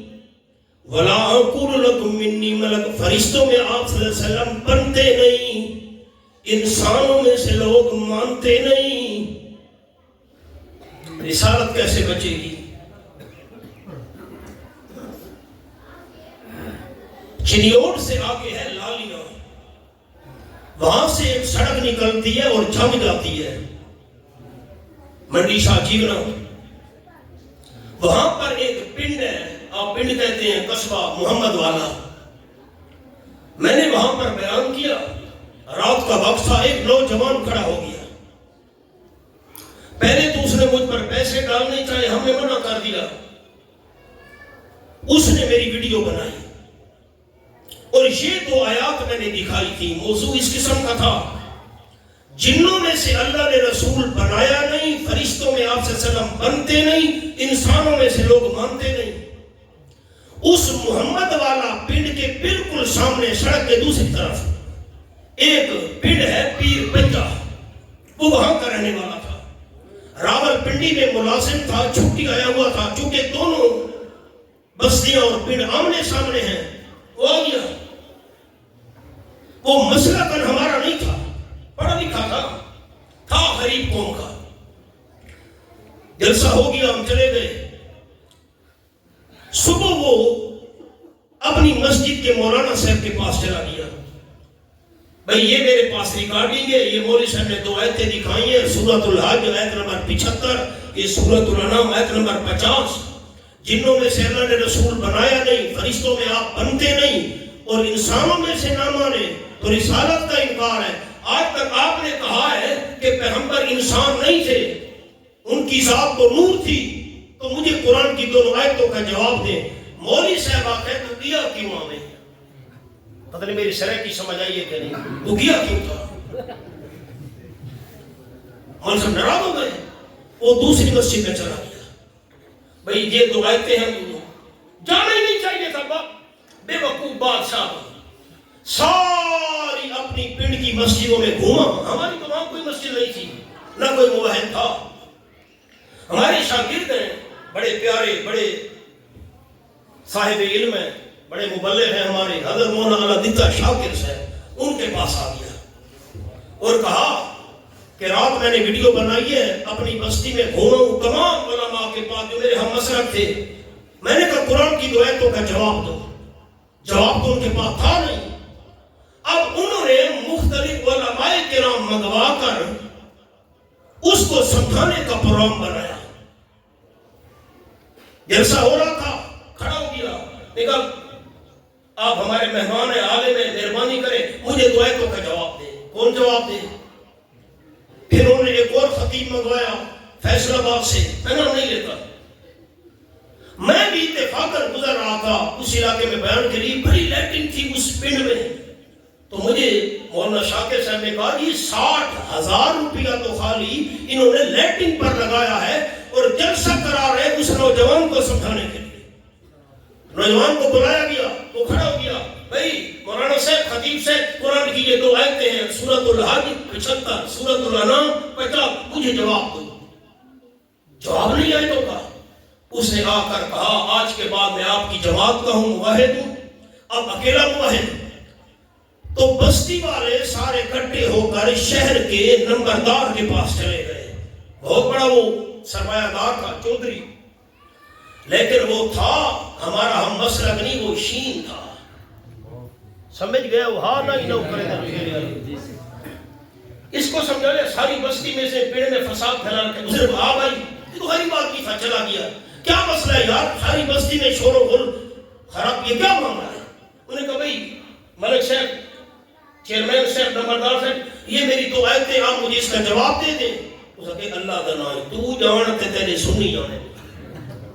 وَلَا أَقُولُ لَكُمْ إِنِّي مَلَكٌ، فرشتوں میں آپ صلی اللہ علیہ وسلم بنتے نہیں، انسانوں میں سے لوگ مانتے نہیں. رسالت کیسے بچے گی؟ چنیوٹ سے آگے ہے لالیاں، وہاں سے ایک سڑک نکلتی ہے اور جم جاتی ہے منڈی شاہ جیونا. وہاں پر ایک پنڈ ہے، آپ پنڈ کہتے ہیں قصبہ محمد والا. میں نے وہاں پر بیان کیا، رات کا وقت تھا، ایک نوجوان کھڑا ہو گیا. پہلے تو اس نے مجھ پر پیسے ڈالنے چاہے، ہم نے منع کر دیا. اس نے میری ویڈیو بنائی اور یہ 2 آیات میں نے دکھائی تھی. موضوع اس قسم کا تھا، جنوں میں سے اللہ نے رسول بنایا نہیں، فرشتوں میں آپ صلی اللہ علیہ وسلم بنتے نہیں، انسانوں میں سے لوگ مانتے نہیں. اس محمد والا پنڈ کے بالکل سامنے سڑک کے دوسری طرف ایک پنڈ ہے پیر پنجا، وہ وہاں کا رہنے والا تھا. راول پنڈی میں ملازم تھا، چھٹی آیا ہوا تھا. چونکہ دونوں بستیاں اور پنڈ آمنے سامنے ہیں، وہ آ گیا. وہ مسئلہ کن ہمارا نہیں تھا، پڑھا لکھا تھا غریب قوم کا. جلسہ ہو گیا، ہم چلے گئے. صبح وہ اپنی مسجد کے مولانا صاحب کے پاس چلا گیا. بھئی یہ میرے پاس ریکارڈنگ ہے، یہ مولوی صاحب نے 2 آیتیں دکھائی ہیں، سورۃ الحج آیت نمبر 75، یہ سورۃ الانعام آیت نمبر 50. جنوں میں سے اللہ نے رسول بنایا نہیں، فرشتوں میں آپ بنتے نہیں، اور انسانوں میں سے نہ مانے تو رسالت کا انکار ہے. آج تک آپ نے کہا ہے کہ پیغمبر انسان نہیں تھے، ان کی ذات تو نور تھی. تو مجھے قرآن کی 2 آیتوں کا جواب دیں. مولوی صاحب آتے ہیں تو کیا کیوں آمیں؟ پتہ نہیں میری شرح کی سمجھ آئی ہے کہ نہیں، وہ کیا کیوں تھا؟ مولوی صاحب ناراض ہو گئے، وہ دوسری مسجد میں چلا گیا. بھئی یہ تو آیتیں ہیں، جانا ہی نہیں چاہیے تھا بے وقوف بادشاہ ساری اپنی پنڈ کی مسجدوں میں گھوما. ہماری تو وہاں کوئی مسجد نہیں تھی، نہ کوئی موحد تھا. ہمارے شاگرد ہیں بڑے پیارے، بڑے صاحب علم ہیں، بڑے مبلغ ہیں ہمارے، حضرت مولانا علادتہ شاکر صاحب، ان کے پاس آ گیا اور کہا کہ رات میں نے ویڈیو بنائی ہے، اپنی بستی میں گھوما ہوں تمام علماء کے پاس جو میرے ہم مسلک تھے. میں نے کہا قرآن کی دو آیتوں کا جواب دو. جواب تو ان کے پاس تھا نہیں. اب انہوں نے مختلف علماء کرام منگوا کر اس کو سمجھانے کا پروگرام بنایا. جلسہ ہو رہا تھا، کھڑا ہو گیا، کہا آپ ہمارے مہمان ہیں، عالم ہیں، مہربانی کریں مجھے دو آیتوں کا جواب دیں. کون جواب دے؟ پھر انہوں نے ایک اور خطیب منگوایا فیصل آباد سے، میں نام نہیں لیتا. میں بھی اتفاقاً گزر رہا تھا اس علاقے میں بیان کے لیے، بڑی لیٹن تھی اس پنڈ میں. تو مجھے مولانا شاکر صاحب نے کہا یہ 60,000 روپیہ تو خالی انہوں نے لیٹن پر لگایا ہے اور جلسہ کرا رہے اس نوجوان کو سمجھانے کے لیے. نوجوان کو بلایا گیا، وہ کھڑا ہو گیا. بھائی مولانا صاحب، خطیب صاحب، قرآن کی یہ دو آیتیں ہیں، سورۃ الحج 75، سورۃ الانعام 50، مجھے جواب دو. جواب نہیں آئے تو کہا. اس نے آ کر کہا آج کے بعد میں آپ کی جماعت کا ہوں، موحد ہوں، اب اکیلا موحد. تو بستی والے سارے اکٹھے ہو کر شہر کے نمبردار کے پاس چلے گئے. بہت بڑا وہ سرمایہ دار تھا، چودھری، لیکن وہ تھا ہمارا ہم مسلک نہیں، وہ شین تھا. سمجھ گیا؟ وہ ہاں نہیں نہ کرے گا. اس کو سمجھایا ساری بستی میں سے پیڑ میں فساد پھیلا کے اسے آ بھائی یہ تو غریب آدمی تھا، چلا گیا. کیا مسئلہ ہے یار؟ ساری بستی میں شور و غل خراب، یہ کیا معاملہ ہے؟ انہوں نے کہا بھائی ملک صاحب، چیئرمین صاحب، نمبردار صاحب، یہ میری تو آیتیں، آپ مجھے اس کا جواب دے دیں. اس نے کہا اللہ دنائی تو جانتے تیرے سنی جانے،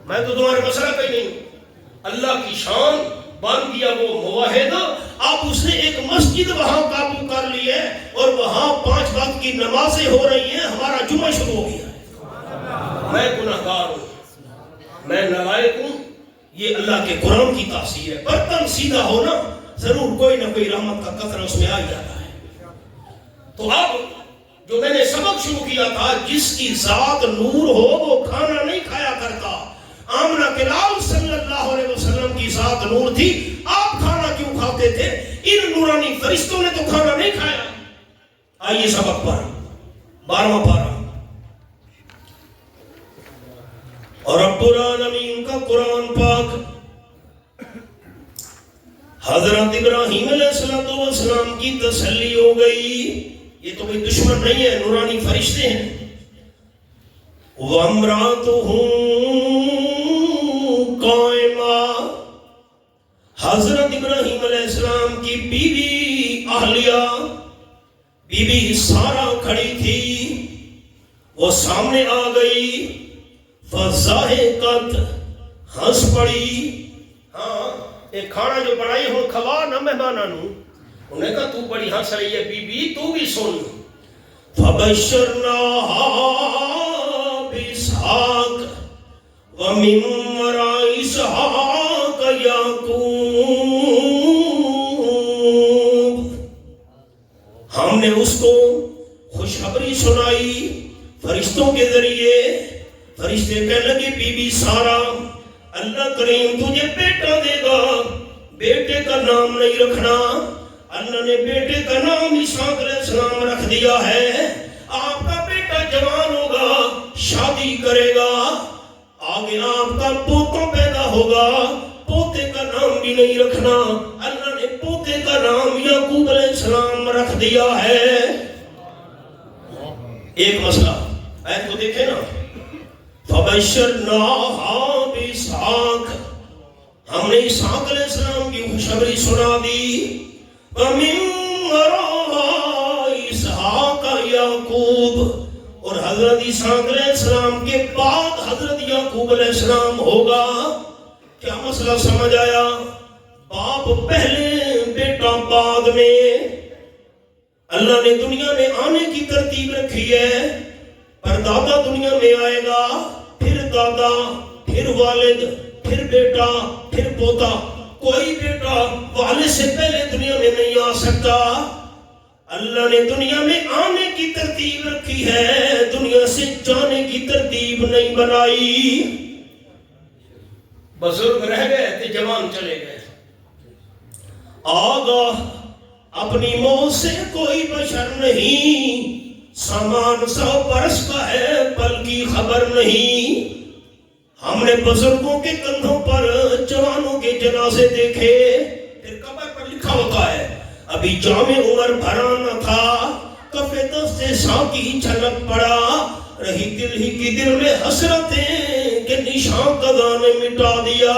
میں تو تمہارے مسئلہ پہ نہیں ہوں. اللہ کی شان بن گیا وہ موحد. اب اس نے ایک مسجد وہاں قابو کر لی ہے اور وہاں 5 وقت کی نمازیں ہو رہی ہیں. ہمارا جمعہ شروع ہو گیا ہے. میں گناہگار ہوں، میں نالائق ہوں. یہ اللہ کے قرآن کی تاثیر ہے. برتن سیدھا ہونا ضرور کوئی نہ کوئی رحمت کا قطرہ اس میں آ جاتا ہے. تو اب جو میں نے سبق شروع کیا تھا، جس کی ذات نور ہو وہ کھانا نہیں کھایا کرتا. آمنہ کے لال صلی اللہ علیہ وسلم کی ذات نور تھی، آپ کھانا کیوں کھاتے تھے؟ ان نورانی فرشتوں نے تو کھانا نہیں کھایا. آئیے سبق پر 12واں پارہ. اور رب العالمین کا قرآن پاک حضرت ابراہیم علیہ السلام کی تسلی ہو گئی. یہ تو کوئی دشمن نہیں ہے، نورانی فرشتے ہیں. وَامْرَأَتُهُ قَائِمَةٌ، حضرت ابراہیم علیہ السلام کی بیوی اہلیہ، بیوی سارا کھڑی تھی، وہ سامنے آ گئی. فَضَحِكَتْ، ہنس پڑی. ہاں ایک کھانا جو بنائی ہو کھوا نہ مہمانوں، انہوں نے کہا تو بڑی ہنس رہی ہے بی بی، تو بھی سن. فَبَشَّرْنَاهَا بِإِسْحَاقَ وَمِن وَرَاءِ إِسْحَاقَ يَعْقُوبَ، ہم نے اس کو خوشخبری سنائی فرشتوں کے ذریعے. فرشتے کہنے لگے بی بی سارا، اللہ کریم تجھے بیٹا دے گا، بیٹے کا نام نہیں رکھنا. اللہ نے بیٹے کا نام اسحاق علیہ السلام رکھ دیا ہے. آپ کا بیٹا جوان ہوگا، شادی کرے گا، آگے آپ کا پوتا پیدا ہوگا، پوتے کا نام بھی نہیں رکھنا. اللہ نے پوتے کا نام یعقوب علیہ السلام رکھ دیا ہے. ایک مسئلہ آیت کو دیکھیں نا. فَبَشَّرْنَاهَا بِإِسْحَاقَ، ہم نے اسحاق علیہ السلام کی خوشخبری سنا دی. وَمِن وَرَاءِ إِسْحَاقَ يَعْقُوبَ، اور حضرت اسحاق علیہ السلام کے بعد حضرت یعقوب علیہ السلام ہوگا. کیا مسئلہ سمجھ آیا؟ باپ پہلے، بیٹا بعد میں. اللہ نے دنیا میں آنے کی ترتیب رکھی ہے، پر دادا دنیا میں آئے گا، پھر دادا، پھر والد، پھر بیٹا، پھر پوتا. کوئی بیٹا والد سے پہلے دنیا میں نہیں آ سکتا. اللہ نے دنیا میں آنے کی ترتیب رکھی ہے، دنیا سے جانے کی ترتیب نہیں بنائی. بزرگ رہ گئے تھے، جوان چلے گئے. آگاہ اپنی موت سے کوئی بشر نہیں، سامان 100 برس کا ہے، پل کی خبر نہیں. ہم نے بزرگوں کے کندھوں پر جوانوں کے جنازے دیکھے، پھر قبر پر لکھا ہوتا ہے ابھی جام عمر بھرا نہ تھا، کفے دست ساقی چھلک پڑا، رہی دل ہی کی دل میں حسرتیں کہ نشان قضا نے مٹا دیا.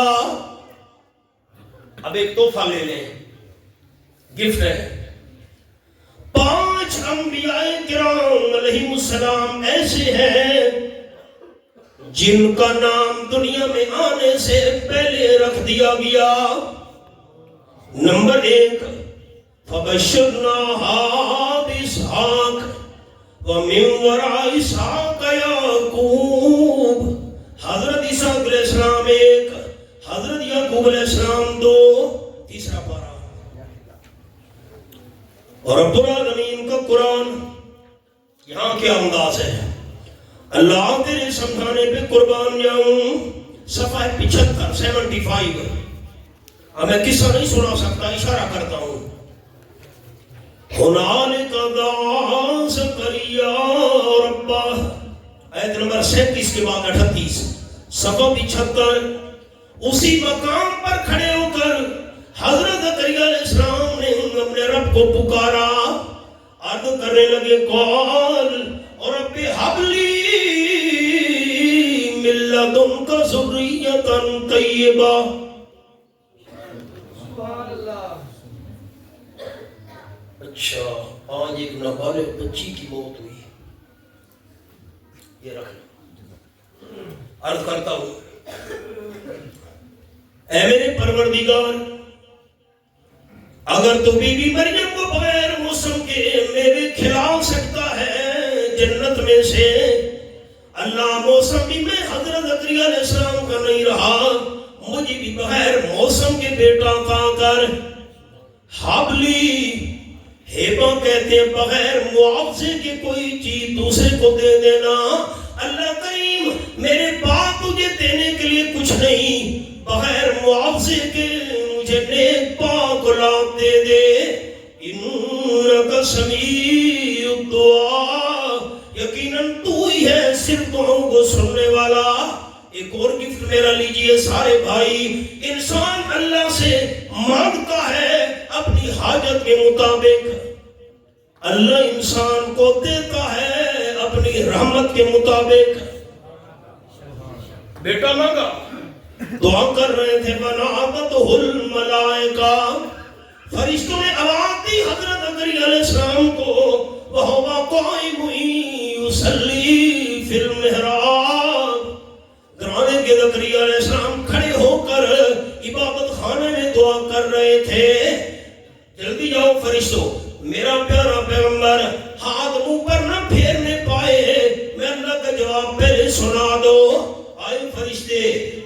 اب ایک تحفہ لے لیں، گفٹ ہے. 5 انبیاء کرام علیہ السلام ایسے ہیں جن کا نام دنیا میں آنے سے پہلے رکھ دیا گیا. نمبر 1، فَبَشَّرْنَاهَا بِإِسْحَاقَ وَمِن وَرَاءِ إِسْحَاقَ یعقوب. حضرت عیسیٰ علیہ السلام 1، حضرت یعقوب علیہ السلام 2. تیسرا پارہ. اور رب العالمین کا قرآن یہاں کیا انداز ہے، اللہ تیرے سمجھانے پہ قربان جاؤں. صفحہ 75. اب میں قصہ نہیں سنا سکتا، اشارہ کرتا ہوں. هُنَالِكَ دَعَا زَكَرِيَّا رَبَّهُ، آیت نمبر 37 کے بعد 38. صفحہ 75. اسی مقام پر کھڑے ہو کر حضرت زکریا علیہ السلام نے اپنے رب کو پکارا، عرض کرنے لگے قال اور رب هب لی من لدنک ذریۃ طیبہ. سبحان اللہ. اچھا، آج ایک نابالغ بچی کی موت ہوئی، یہ رکھ لو. عرض کرتا ہوں، اے میرے پروردگار، اگر تو بی بی مریم کو بغیر موسم کے میوے کھلا سکتا ہے جنت میں سے، اللہ موسم بھی میں حضرت زکریا علیہ السلام کا نہیں رہا، مجھے بھی بغیر موسم کے بیٹا عطا کر. حبلی، ہیبا کہتے ہیں بغیر معاوضے کے کوئی چیز دوسرے کو دے دینا. اللہ کریم، میرے پاس تجھے دینے کے لیے کچھ نہیں، بغیر معاوضے کے مجھے نیک پاک اولاد دے دے. انکا سمیع الدعا، یقیناً تو ہی ہے صرف دعاؤں کو سننے والا. ایک اور گفٹ میرا لیجئے سارے بھائی. انسان اللہ سے مانگتا ہے اپنی حاجت کے مطابق، اللہ انسان کو دیتا ہے اپنی رحمت کے مطابق. بیٹا مانگا، دعا کر رہے تھے، وَنَعَبَتُهُ الْمَلَائِكَةُ، فرشتوں نے آواز دی حضرت زکریا علیہ السلام کو، وَهُوَ قَائِمٌ يُصَلِّي فِي الْمِحْرَابِ. گرانے کے زکریا علیہ السلام کھڑے ہو کر عبادت خانے میں دعا کر رہے تھے. جلدی جاؤ فرشتوں، میرا پیارا پیغمبر ہاتھ منہ پر نہ پھیرنے پائے، میں اللہ کا جواب پہلے سنا دو. آئے فرشتے،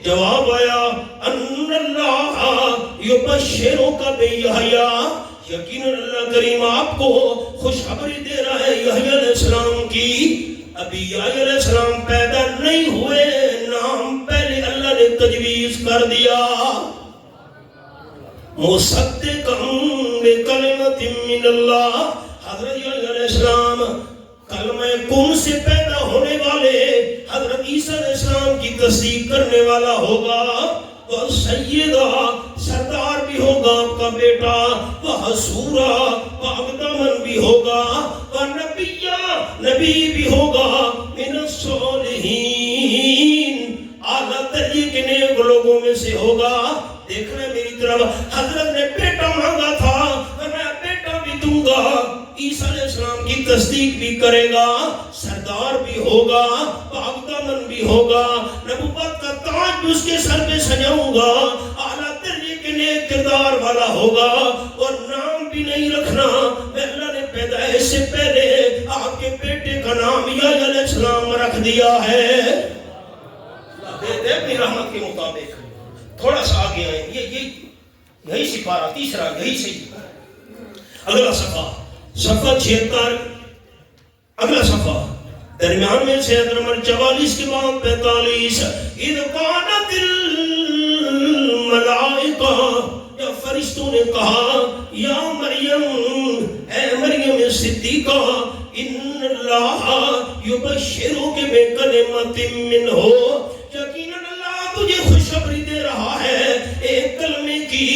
جواب آیا، ان اللہ یبشرک بیحییٰ، یقیناً اللہ کریم آپ کو خوشخبری دے رہا ہے یحییٰ علیہ السلام کی. ابھی یحییٰ علیہ السلام پیدا نہیں ہوئے، نام پہلے اللہ نے تجویز کر دیا. مصدقا بکلمۃ من اللہ، حضرت یحییٰ علیہ السلام کلمہ کن سے پیدا ہونے والے حضرت عیسیٰ علیہ السلام کی تصدیق کرنے والا ہوگا. وہ سیدہ، سردار بھی ہوگا آپ کا بیٹا، وہ حسورہ، وہ عبدالمن بھی ہوگا، وہ نبی بھی ہوگا، من الصالحین، اعلیٰ درجے کے نیک لوگوں میں سے ہوگا. دیکھ رہے میری طرف، حضرت نے بیٹا مانگا تھا، میں بیٹا بھی دوں گا. عیسیٰ علیہ السلام کی تصدیق بھی کرے گا، سردار بھی ہوگا، عبدالمن بھی ہوگا، نبوت کا تاج اس کے سر پہ سجاؤں گا، اعلیٰ درجے کے نیک کردار والا ہوگا. اور نام بھی نہیں رکھنا، اللہ نے پیدائش سے پہلے آپ کے بیٹے کا نام یحییٰ علیہ السلام رکھ دیا ہے. دیتے ہیں اپنی رحمت کے مطابق. تھوڑا سا آگے آئیں, یہی سپارہ تیسرا, یہی سے اگلا صفحہ 76. اگلا صفحہ درمیان میں سے نمبر 44 کے بعد 45. اذ قالت الملائکہ, یا فرشتوں نے کہا, یا مریم, اے مریم صدیقہ, ان اللہ یبشرک بکلمۃ منہ, یقیناً اللہ تجھے خوشخبری دے رہا ہے ایک کلمے کی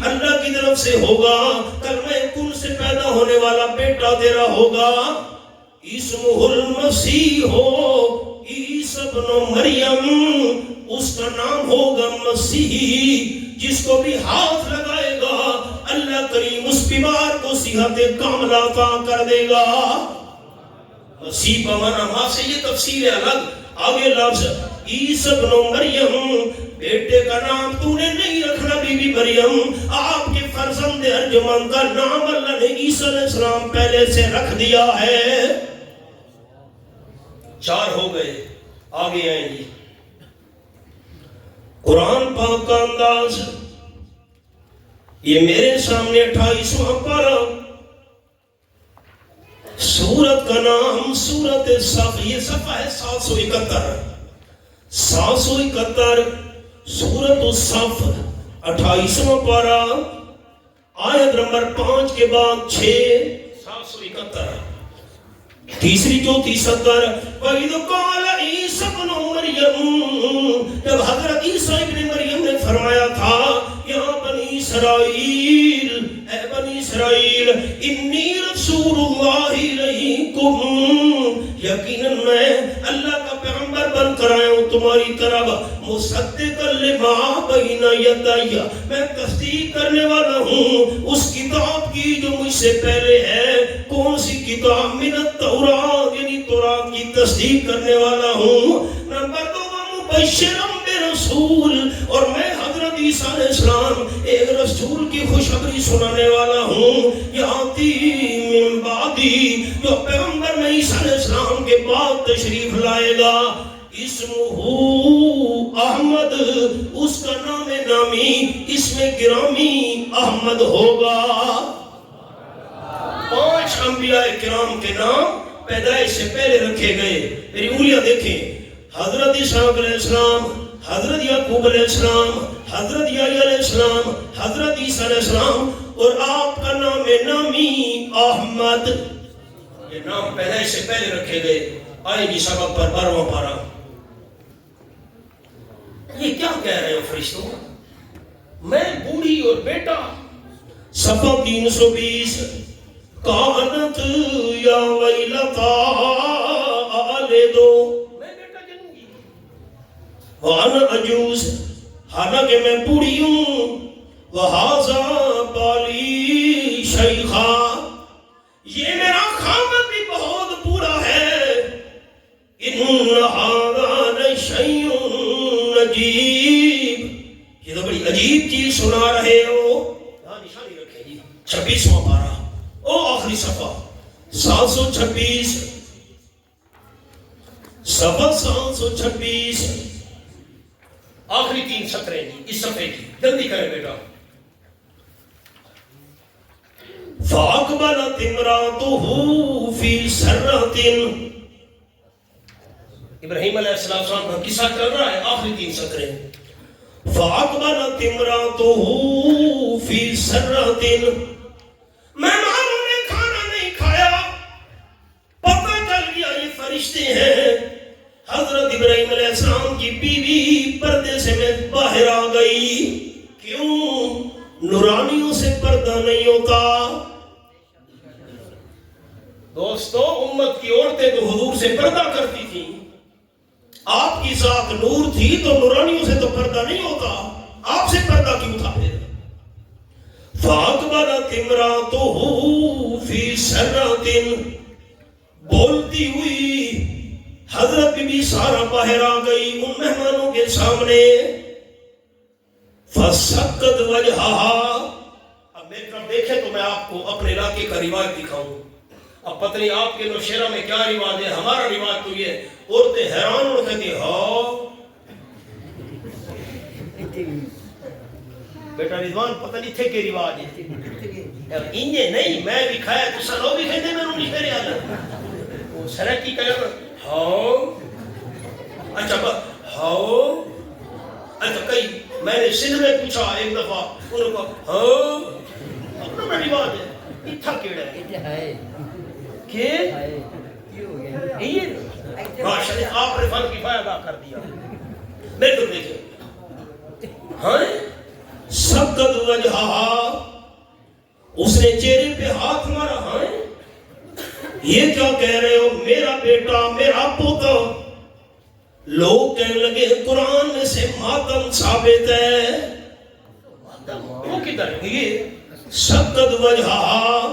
اللہ کی طرف سے ہوگا, کلمہ کن سے پیدا ہونے والا بیٹا تیرا ہوگا, اسمہ المسیح ہو, عیسی ابن مریم, اس کا نام ہوگا مسیح, جس کو بھی ہاتھ لگائے گا اللہ کریم اس بیمار کو صحت کاملہ عطا کر دے گا. مسیح بمانا ماں سے یہ تفسیر ہے الگ. آگے لفظ عیسی ابن مریم, بیٹے کا نام تو نے نہیں رکھنا بی بی مریم, آپ کے فرزند ارجمند کا نام اللہ نے عیسیٰ علیہ السلام پہلے سے رکھ دیا ہے. 4 ہو گئے. آگے آئیں گی قرآن پاک کا انداز. یہ میرے سامنے 28واں پارہ, سورت کا نام سورت صف. یہ صفحہ ہے 771. 771 سورت الصف, 28واں پارہ, آیت نمبر 5 کے بعد 6. 771 تیسری چوتھی 70. وَإِذْ قَالَ عِيسَى ابْنُ مَرْيَمَ, جب حضرت عیسیٰ ابن مریم نے فرمایا تھا, یا بنی اسرائیل, اے بنی اسرائیل, انی رسول اللہ الیکم, یقیناً میں اللہ کا پیغمبر بن کر آیا ہوں تمہاری طرف, مصدقا لما بین یدی, میں تصدیق کرنے والا ہوں اس کتاب کی جو مجھ سے پہلے ہے. کون سی کتاب؟ من التورات, یعنی تورات کی تصدیق کرنے والا ہوں. نمبر 2 مبشرا برسول, اور میں حضرت عیسیٰ علیہ السلام ایک رسول کی خوشخبری سنانے والا ہوں. یاتی من بعدی, جو پیغمبر میں عیسیٰ علیہ السلام کے بعد تشریف لائے گا, اسمہ احمد, اس کا نام نامی اسم گرامی احمد ہوگا. 5 انبیاء کرام کے نام پیدائش سے پہلے رکھے گئے. میری انگلیاں دیکھیں, حضرت اسحاق علیہ السلام, حضرت یعقوب علیہ السلام, حضرت یحییٰ علیہ السلام, حضرت عیسیٰ علیہ السلام, اور آپ کا نام نامی احمد. یہ نام پیدائش سے پہلے رکھے گئے. آئیں گی سبق پر 12واں پارہ. یہ کیا کہہ رہے ہو فرشتوں؟ میں بوڑھی اور بیٹا. صفحہ 320. کانت یا ویلتا آلدو, میں بیٹا جنوں گی. وانا عجوز, حالانکہ میں بوڑھی ہوں. وہذا بالی شیخا, یہ میرا خامد بھی بہت بوڑھا ہے. ان هذا لشیء عجیب, یہ تو بڑی عجیب چیز سنا رہے ہو. یہاں نشانی رکھیں جی. 26واں پارہ, او آخری صفحہ 726. صفحہ 726, آخری 3 سطریں جی اس صفحے کی. جلدی کریں بیٹا. فَأَقْبَلَتِ امْرَأَتُهُ فِي سَرَّةٍ, ابراہیم علیہ السلام کا قصہ چل رہا ہے. آخری 3 سطریں. فَأَقْبَلَتِ امْرَأَتُهُ فِي سَرَّةٍ, مہمانوں نے کھانا نہیں کھایا, پتہ چل گیا یہ فرشتے ہیں. حضرت ابراہیم علیہ السلام کی بیوی پردے سے میں باہر آ گئی. کیوں؟ نورانیوں سے پردہ نہیں ہوتا. دوستو, امت کی عورتیں تو حضور سے پردہ کرتی تھیں. آپ کی ذات نور تھی تو نورانیوں سے تو پردہ نہیں ہوتا. آپ سے پردہ کیوں تھا پھر؟ فَأَقْبَلَتِ امْرَأَتُهُ فِي سَرَّةٍ, بولتی ہوئی حضرت بی بی سارہ باہر آ گئی ان مہمانوں کے سامنے. فَسَقَّتْ وَجْهَهَا, اب میری طرف دیکھیں تو میں آپ کو اپنے علاقے کا روایت دکھاؤں. اب پتہ نہیں آپ کے نوشہرہ میں کیا رواج ہے, ہمارا رواج تو یہ, عورتیں حیران ہو کہتی ہاں بیٹا رضوان پتہ نہیں تھے کہ رواج ہے انجے نہیں میں بھی کھایا تو سنو بھی کھیتے میں نہیں کرے آدھا وہ سرک کی کہا ہاؤ اچھا ہاؤ اچھا کئی میں نے سندھ میں پوچھا ایک دفعہ انہوں کو ہاؤ اپنا میں رواج ہے اتھا کیڑا ہے کہ ماشاءاللہ آپ نے فرق کفایہ ادا کر دیا میرے تو دیکھیں ہاں سبقت وجہا اس نے چہرے پہ ہاتھ مارا ہاں یہ کیا کہہ رہے ہو میرا بیٹا میرا پوتا لوگ کہنے لگے قرآن میں سے ماتم ثابت ہے وہ کدھر یہ سبقت وجہا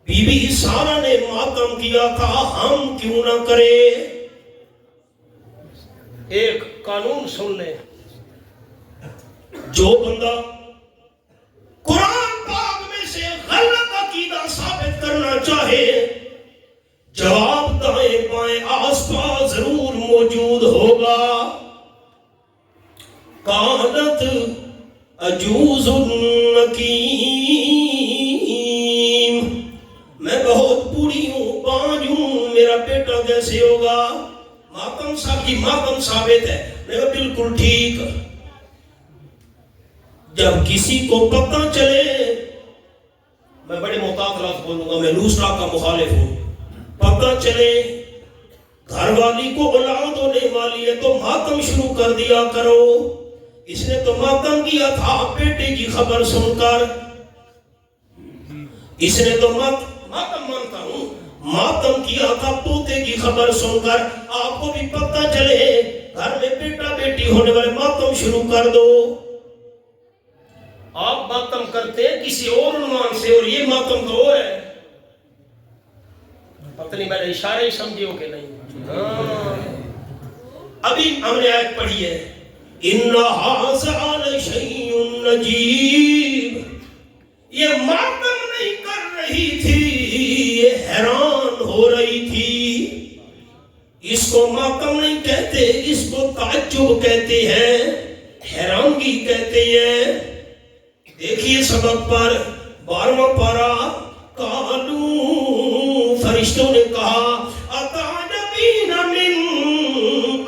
بی بی سارا نے ماتم کیا تھا ہم کیوں نہ کرے ایک قانون سن لیں جو بندہ قرآن پاک میں سے غلط عقیدہ ثابت کرنا چاہے جواب دائیں بائیں آس پاس ضرور موجود ہوگا قالت عجوز النکیم میں بہت بوڑھی ہوں بانج ہوں میرا بیٹا کیسے ہوگا ماتم صاحب کی ماتم ثابت ہے میں کہا بالکل ٹھیک جب کسی کو پتہ چلے میں بڑے محتاط لفظ بولوں گا میں لوسرا کا مخالف ہوں پتہ چلے گھر والی کو اولاد ہونے والی ہے تو ماتم شروع کر دیا کرو اس نے تو ماتم کیا تھا بیٹے کی خبر سن کر اس نے تو ماتم مانتا ہوں ماتم کیا تھا پوتے کی خبر سن کر آپ کو بھی پتہ چلے گھر میں بیٹا بیٹی ہونے والے ماتم شروع کر دو آپ ماتم کرتے کسی اور عنوان سے اور یہ ماتم تو اور ہے پتہ نہیں میں نے اشارہ ہی سمجھے ہو کہ نہیں ابھی ہم نے آیت پڑھی ہے اِنَّ هَذَا لَشَيْءٌ عَجِیبٌ یہ ماتم نہیں کر رہی تھی یہ حیران ہو رہی تھی اس کو ماتم نہیں کہتے اس کو تعجب کہتے ہیں حیرانگی کہتے ہیں دیکھیے سبق پر 12واں پارہ قالوا فرشتوں نے کہا اتعجبین من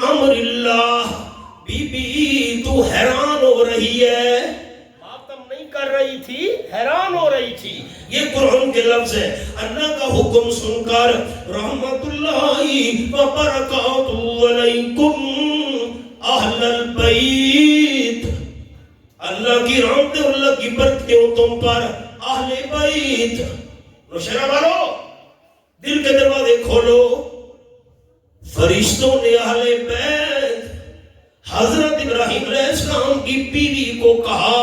امر اللہ بی بی تو حیران ہو رہی ہے ماتم نہیں کر رہی تھی حیران ہو رہی تھی یہ قرآن کے لفظ ہے اللہ کا حکم سن کر رحمت اللہ وبرکاتہ علیکم اہل البیت اللہ کی رحمت اللہ کی برکتیں ہو تم پر اہل بیت روشنہ مارو دل کے دروازے کھولو فرشتوں نے اہل بیت حضرت ابراہیم علیہ السلام کی بیوی کو کہا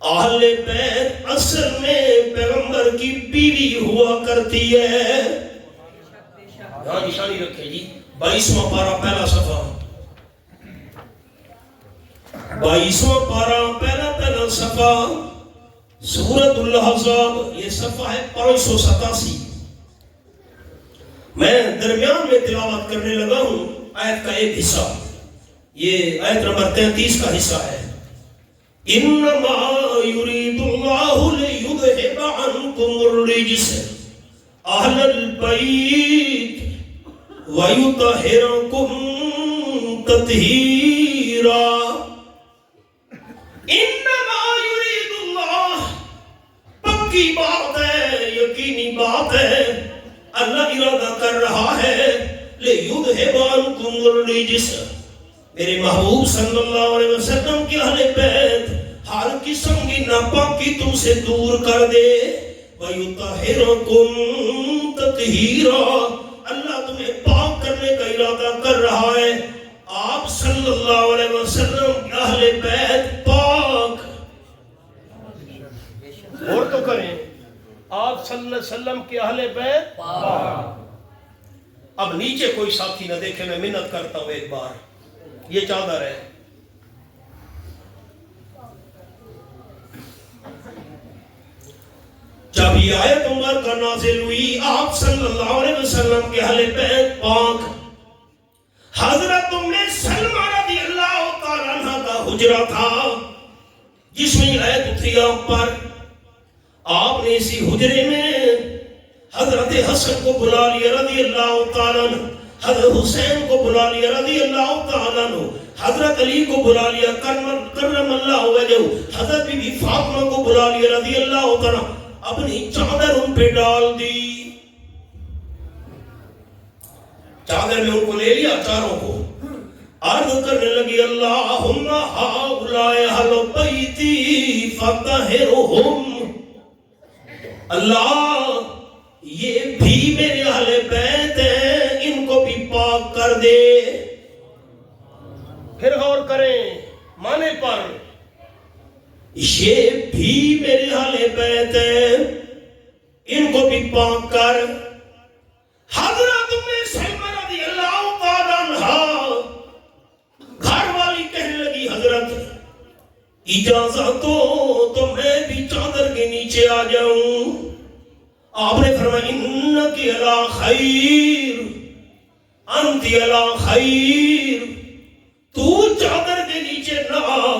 اہل بیت اصل میں پیغمبر کی بیوی ہوا کرتی ہے یہاں نشانی رکھے جی 22واں پارہ پہلا صفحہ 22واں پارہ پہلا صفحہ سورۃ الاحزاب یہ صفحہ ہے 587 میں درمیان میں تلاوت کرنے لگا ہوں آیت کا ایک حصہ یہ آیت نمبر 33 کا حصہ ہے انما یرید اللہ لیذھب عنکم الرجس اہل البیت ویطہرکم تطہیرا انما یرید اللہ پکی بات ہے یقینی بات ہے اللہ ارادہ کر رہا ہے لیذھب عنکم الرجس میرے محبوب صلی اللہ علیہ وسلم کی اہل بیت ہر قسم کی ناپاکی تم سے دور کر دے وَيُطَهِرَكُمْ تَطْهِيرًا اللہ تمہیں پاک کرنے کا ارادہ کر رہا ہے آپ صلی اللہ علیہ وسلم کی اہل بیت پاک اور تو کریں آپ صلی اللہ علیہ وسلم کی اہل بیت پاک اب نیچے کوئی ساتھی نہ دیکھے میں منت کرتا ہوں ایک بار یہ چادر ہے جب یہ آیت عمر کا نازل ہوئی آپ صلی اللہ علیہ وسلم کے اہل بیت پاک حضرت ام سلمہ رضی اللہ تعالیٰ عنہ کا حجرہ تھا جس میں یہ آیت اتری آپ پر. آپ نے اسی حجرے میں حضرت حسن کو بلا لیا رضی اللہ تعالیٰ عنہ, حضرت حسین کو بلا لیا رضی اللہ تعالیٰ عنہ, حضرت علی کو بلا لیا کرم اللہ وجہہ, حضرت بی بی فاطمہ کو بلا لیا رضی اللہ تعالیٰ, اپنی چادر ان پہ ڈال دی. چادر میں ان کو لے لیا چاروں کو, عرض کرنے لگی اللہم ہؤلاء اہل بیتی فطہرہم, اللہ یہ بھی میرے اہل بیت ہیں, ان کو بھی پاک کر دے. پھر غور کریں معنی پر, یہ بھی میرے اہل بیت ہیں, ان کو بھی پاک کر. حضرت سلمہ رضی اللہ تعالیٰ عنہا گھر والی کہنے لگی حضرت اجازت دو تو میں بھی چادر کے نیچے آ جاؤں. آپ نے فرمایا انکی علی خیر, انتی علی خیر, تو چادر کے نیچے نہ آ.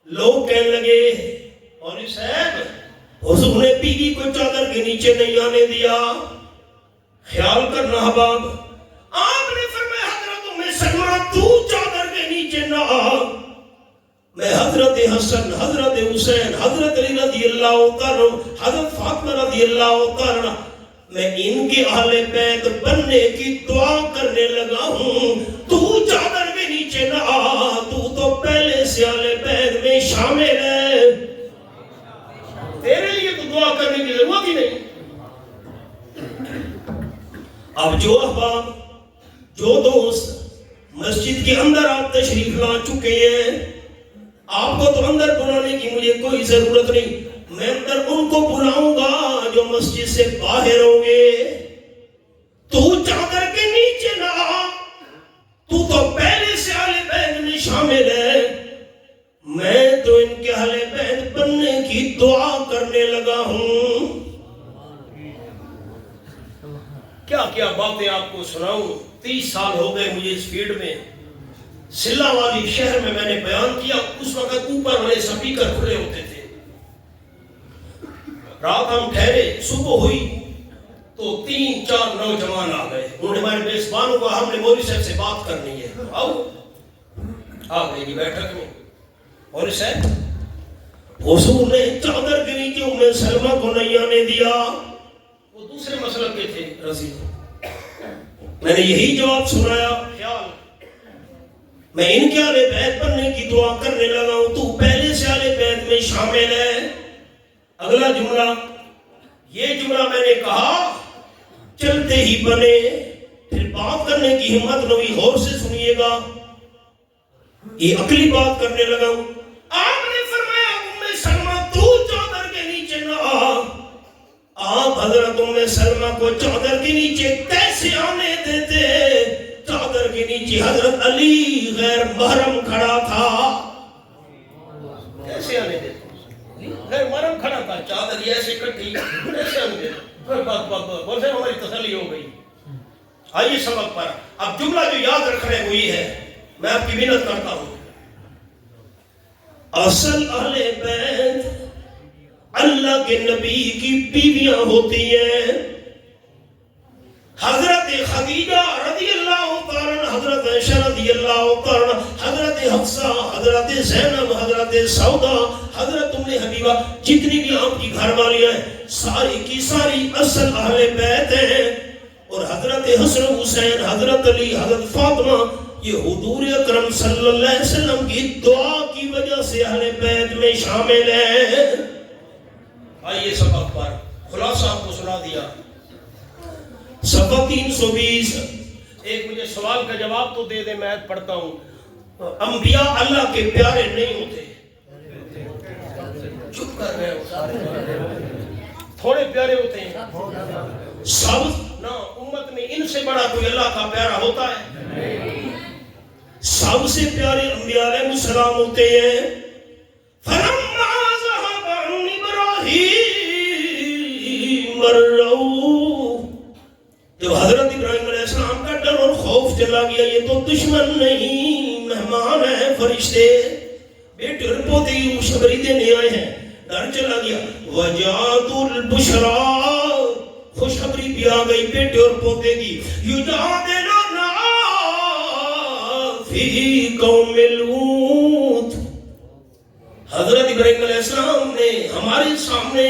لوگ کہنے لگے اور صاحب حضور نے بیوی کو چادر کے نیچے نہیں آنے دیا, خیال کرنا حباب. آپ نے فرمایا حضرت سلمہ تو چادر کے نیچے نہ آ, میں حضرت حسن, حضرت حسین, حضرت علی رضی اللہ تعالیٰ, حضرت فاطمہ رضی اللہ تعالیٰ, میں ان کے اہل بیت بننے کی دعا کرنے لگا ہوں. تو چادر کے نیچے نہ آ, تو پہلے سے اہل بیت میں شامل ہے, تیرے لیے تو دعا کرنے کی ضرورت ہی نہیں. اب جو احباب, جو دوست مسجد کے اندر آپ تشریف لا چکے ہیں, آپ کو تو اندر بلانے کی مجھے کوئی ضرورت نہیں, میں اندر ان کو بلاؤں گا جو مسجد سے باہر ہوں گے. تو چادر کے نیچے نہ آ, تو پہلے سے اہل بیت میں شامل ہے, میں تو ان کے اہل بیت بننے کی دعا کرنے لگا ہوں. کیا کیا باتیں آپ کو سناؤں, 30 سال ہو گئے مجھے اس فیلڈ میں. سلہ والی شہر میں نے بیان کیا, اس وقت اوپر والے سپیکر کھلے ہوتے تھے. رات ہم ٹھہرے, صبح ہوئی تو 3-4 نوجوان آ گئے. انہوں نے ہمارے میزبانوں کو, ہم نے مولوی صاحب سے بات کرنی ہے, آؤ. آ گئے جی بیٹھک میں. مولوی صاحب حضور نے چادر کے نیچے ام سلمہ کو نہیں آنے دیا, وہ دوسرے مسلک کے تھے رضی. میں نے یہی جواب سنایا, خیال میں ان کے اہل بیت بننے کی دعا کرنے لگا ہوں, تو پہلے سے اہل بیت میں شامل ہے. اگلا جملہ, یہ جملہ میں نے کہا چلتے ہی بنے, پھر بات کرنے کی ہمت نہ ہوئی. غور سے سنیے گا, یہ عقلی بات کرنے لگا ہوں. آپ نے فرمایا ام سلمہ تو چادر کے نیچے نہ آ. آپ حضرت ام سلمہ کو چادر کے نیچے کیسے آنے دیتے؟ چادر کے نیچے حضرت علی غیر محرم کھڑا تھا, کیسے آنے دیتے؟ غیر محرم کھڑا تھا, چادر یہ ایسے کٹھی, کیسے آنے دیتے؟ بول سے ہماری تسلی ہو گئی. آئیے سبق پر. اب جملہ جو یاد رکھنے ہوئی ہے, میں آپ کی منت کرتا ہوں. اصل اہل بیت اللہ کے نبی کی بیویاں ہوتی ہیں. حضرت خدیجہ رضی اللہ تعالیٰ, حضرت عائشہ رضی اللہ تعالیٰ, حضرت حفصہ, حضرت زینب, حضرت سودا, حضرت ام حبیبہ, جتنی بھی آپ کی گھر والیاں ہیں, ساری کی ساری اصل اہل بیت ہیں. اور حضرت حسن حسین, حضرت علی, حضرت فاطمہ, یہ حضور اکرم صلی اللہ علیہ وسلم کی دعا کی وجہ سے اہل بیت میں شامل ہیں. آئیے سبق پر خلاصہ آپ کو سنا دیا. سبق 320. ایک مجھے سوال کا جواب تو دے دیں, میں پڑھتا ہوں. انبیاء اللہ کے پیارے نہیں ہوتے. چپ کر رہے ہو, تھوڑے پیارے ہوتے ہیں. سب نہ امت میں ان سے بڑا کوئی اللہ کا پیارا ہوتا ہے؟ سب سے پیارے انبیاء علیہ السلام ہوتے ہیں. فَلَمَّا ذَهَبَ عَنْ إِبْرَاهِيمَ الرَّوْعُ, جب حضرت ابراہیم علیہ السلام کا ڈر اور خوف چلا گیا, یہ تو دشمن نہیں مہمان ہے, فرشتے, بیٹے اور پوتے کی خوشخبری دینے آئے ہیں. گھر چلا گیا. وجات البشرا, خوشخبری بھی آ گئی بیٹے اور پوتے کی. یجادلنا فی قوم لوط, حضرت ابراہیم علیہ السلام نے ہمارے سامنے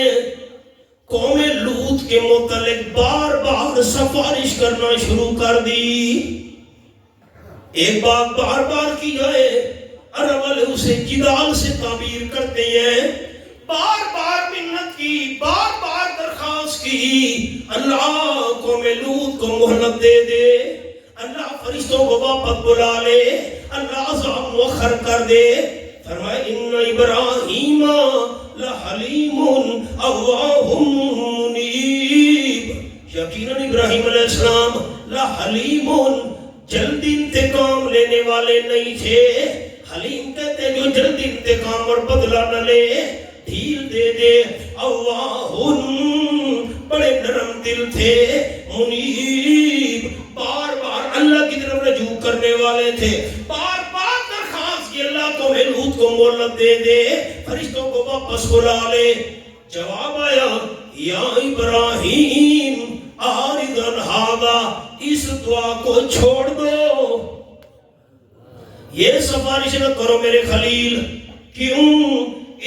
قوم لوط کے متعلق بار بار سفارش کرنا شروع کر دی. ایک بات بار بار کی جائے, عرب والے اسے جدال سے تعبیر کرتے ہیں. بار بار منت کی, بار بار درخواست کی, اللہ قوم لوط کو مہلت دے دے, اللہ فرشتوں کو واپس بلا لے, اللہ عذاب مؤخر کر دے. فرمائے ان ابراہیم لحلیم اواہ منیب, یقیناً ابراہیم علیہ السلام لحلیم, جلدی انتقام لینے والے نہیں تھے. حلیم کہتے ہیں جو جلدی انتقام اور بدلہ نہ لے, ڈھیل دے دے. اواہ, بڑے نرم دل تھے. منیب, بار بار اللہ کی طرف رجوع کرنے والے تھے. بار بار درخواست کی اللہ کو لوط کو مہلت دے دے, فرشتوں کو واپس بلا لے. جواب آیا یا ابراہیم اعرض عن ھذا, اس دعا کو چھوڑ دو, یہ سفارش نہ کرو میرے خلیل. کیوں؟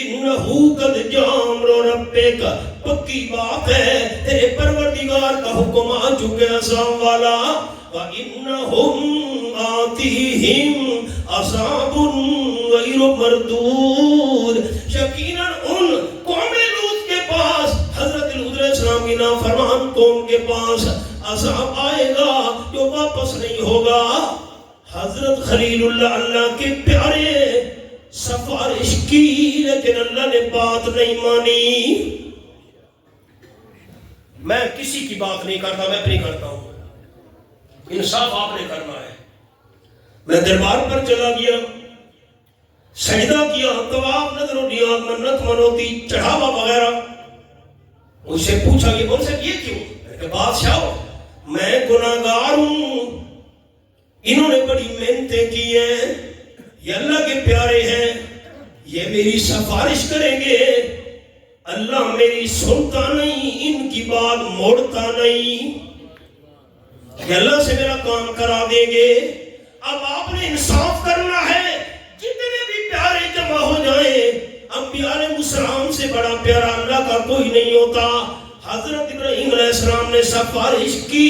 انہو قد جاء امر ربک, پکی بات ہے تیرے پروردگار کا حکم آ چکے عذاب والا. وَإِنَّهُمْ آتِيهِمْ عَذَابٌ غَيْرُ مَرْدُودٍ, یقیناً ان قوم لوط کے پاس, حضرت لوط علیہ السلام کی نافرمان قوم کے پاس عذاب آئے گا جو واپس نہیں ہوگا. حضرت خلیل اللہ, اللہ کے پیارے, سفارش کی لیکن اللہ نے بات نہیں مانی. میں کسی کی بات نہیں کرتا, میں اپنی کرتا ہوں. انصاف آپ نے کرنا ہے. میں دربار پر چلا گیا, سجدہ کیا, طواف, نظر و نیاز, منت منوتی, چڑھاوا وغیرہ. اس سے پوچھا کہ بول سکتے یہ کیوں؟ میں کہ بادشاہ میں گناہگار ہوں, انہوں نے بڑی محنتیں کی ہیں, یہ اللہ کے پیارے ہیں, یہ میری سفارش کریں گے, اللہ میری سنتا نہیں, ان کی بات موڑتا نہیں, یہ اللہ سے میرا کام کرا دیں گے. اب آپ نے انصاف کرنا ہے, جتنے بھی پیارے جمع ہو جائیں, انبیاء علیہ السلام سے بڑا پیارا اللہ کا کوئی نہیں ہوتا. حضرت ابراہیم علیہ السلام نے سفارش کی,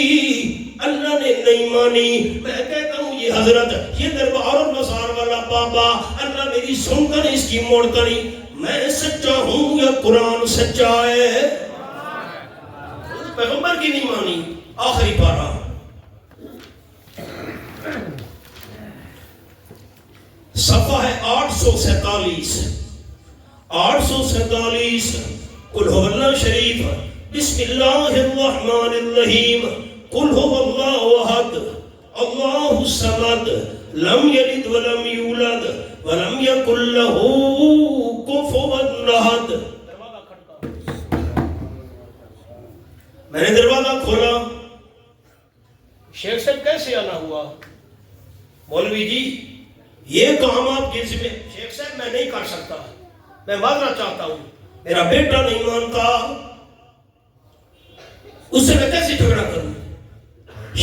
اللہ نے نہیں مانی. میں کہتا ہوں یہ حضرت, یہ دربار اور مزار والا بابا, اللہ میری سنتا نہیں, اس کی موڑتا نہیں. میں سچا ہوں یا قرآن سچا ہے؟ پیغمبر کی نہیں مانی. آخری پارہ, صفحہ ہے 847. 847 قل هو اللہ شریف. بسم اللہ الرحمن الرحیم. قل هو اللہ احد اللہ الصمد لم یلد ولم یولد ولم یکن له کفوا احد. میں نے دروازہ کھولا, شیخ صاحب کیسے آنا ہوا؟ مولوی جی یہ کام آپ کے ذمہ. شیخ صاحب میں نہیں کر سکتا, میں معذرت چاہتا ہوں, میرا بیٹا نہیں مانتا, اس سے میں کیسے جھگڑا کروں؟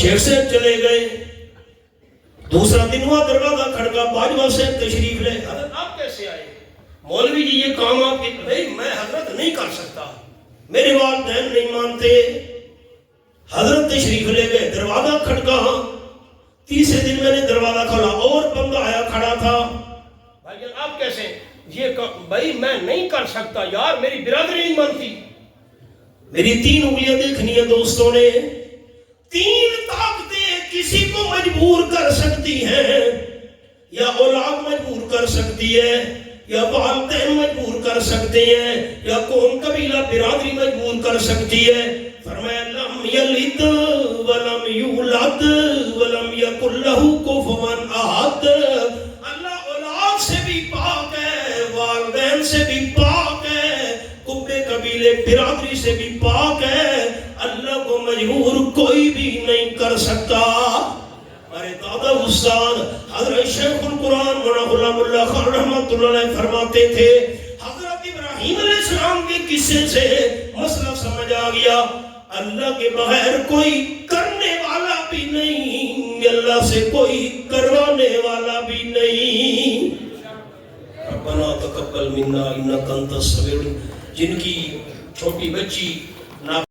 شیخ صاحب چلے گئے. دوسرا دن ہوا, دروازہ کھڑکا, باجوہ صاحب تشریف لے. حضرت آپ کیسے آئے؟ مولوی جی یہ کام آپ کے, نہیں میں حضرت نہیں کر سکتا, میرے والدین نہیں مانتے. حضرت تشریف لے گئے, دروازہ کھڑکا. تیسرے دن میں نے دروازہ کھولا, اور بندہ آیا کھڑا تھا. بھائی جان آپ کیسے؟ یہ بھائی میں نہیں کر سکتا یار, میری برادری نہیں مانتی. میری 3 انگلیاں دیکھنی ہے دوستوں نے. 3 طاقتیں کسی کو مجبور کر سکتی ہیں, یا اولاد مجبور کر سکتی ہے, یا والدین مجبور کر سکتے ہیں, یا قوم قبیلہ برادری مجبور کر سکتی ہے. فرمایا لم یلد ولم یولد ولم یکن لہ کفوا احد. اللہ اولاد سے بھی پاک ہے, والدین سے بھی پاک ہے, قبے قبیلے برادری سے بھی پاک ہے. اللہ کو مجبور کوئی بھی نہیں کر سکتا. ہمارے ہمارے دادا استاد حضرت شیخ القرآن مولانا غلام اللہ خان رحمۃ اللہ علیہ فرماتے تھے حضرت ابراہیم علیہ السلام کے قصے سے مسئلہ سمجھ آ گیا اللہ کے بغیر کوئی کرنے والا بھی نہیں، اللہ سے کوئی کروانے والا بھی نہیں۔ ربنا تقبل منا انک انت السمیع، جن کی چھوٹی بچی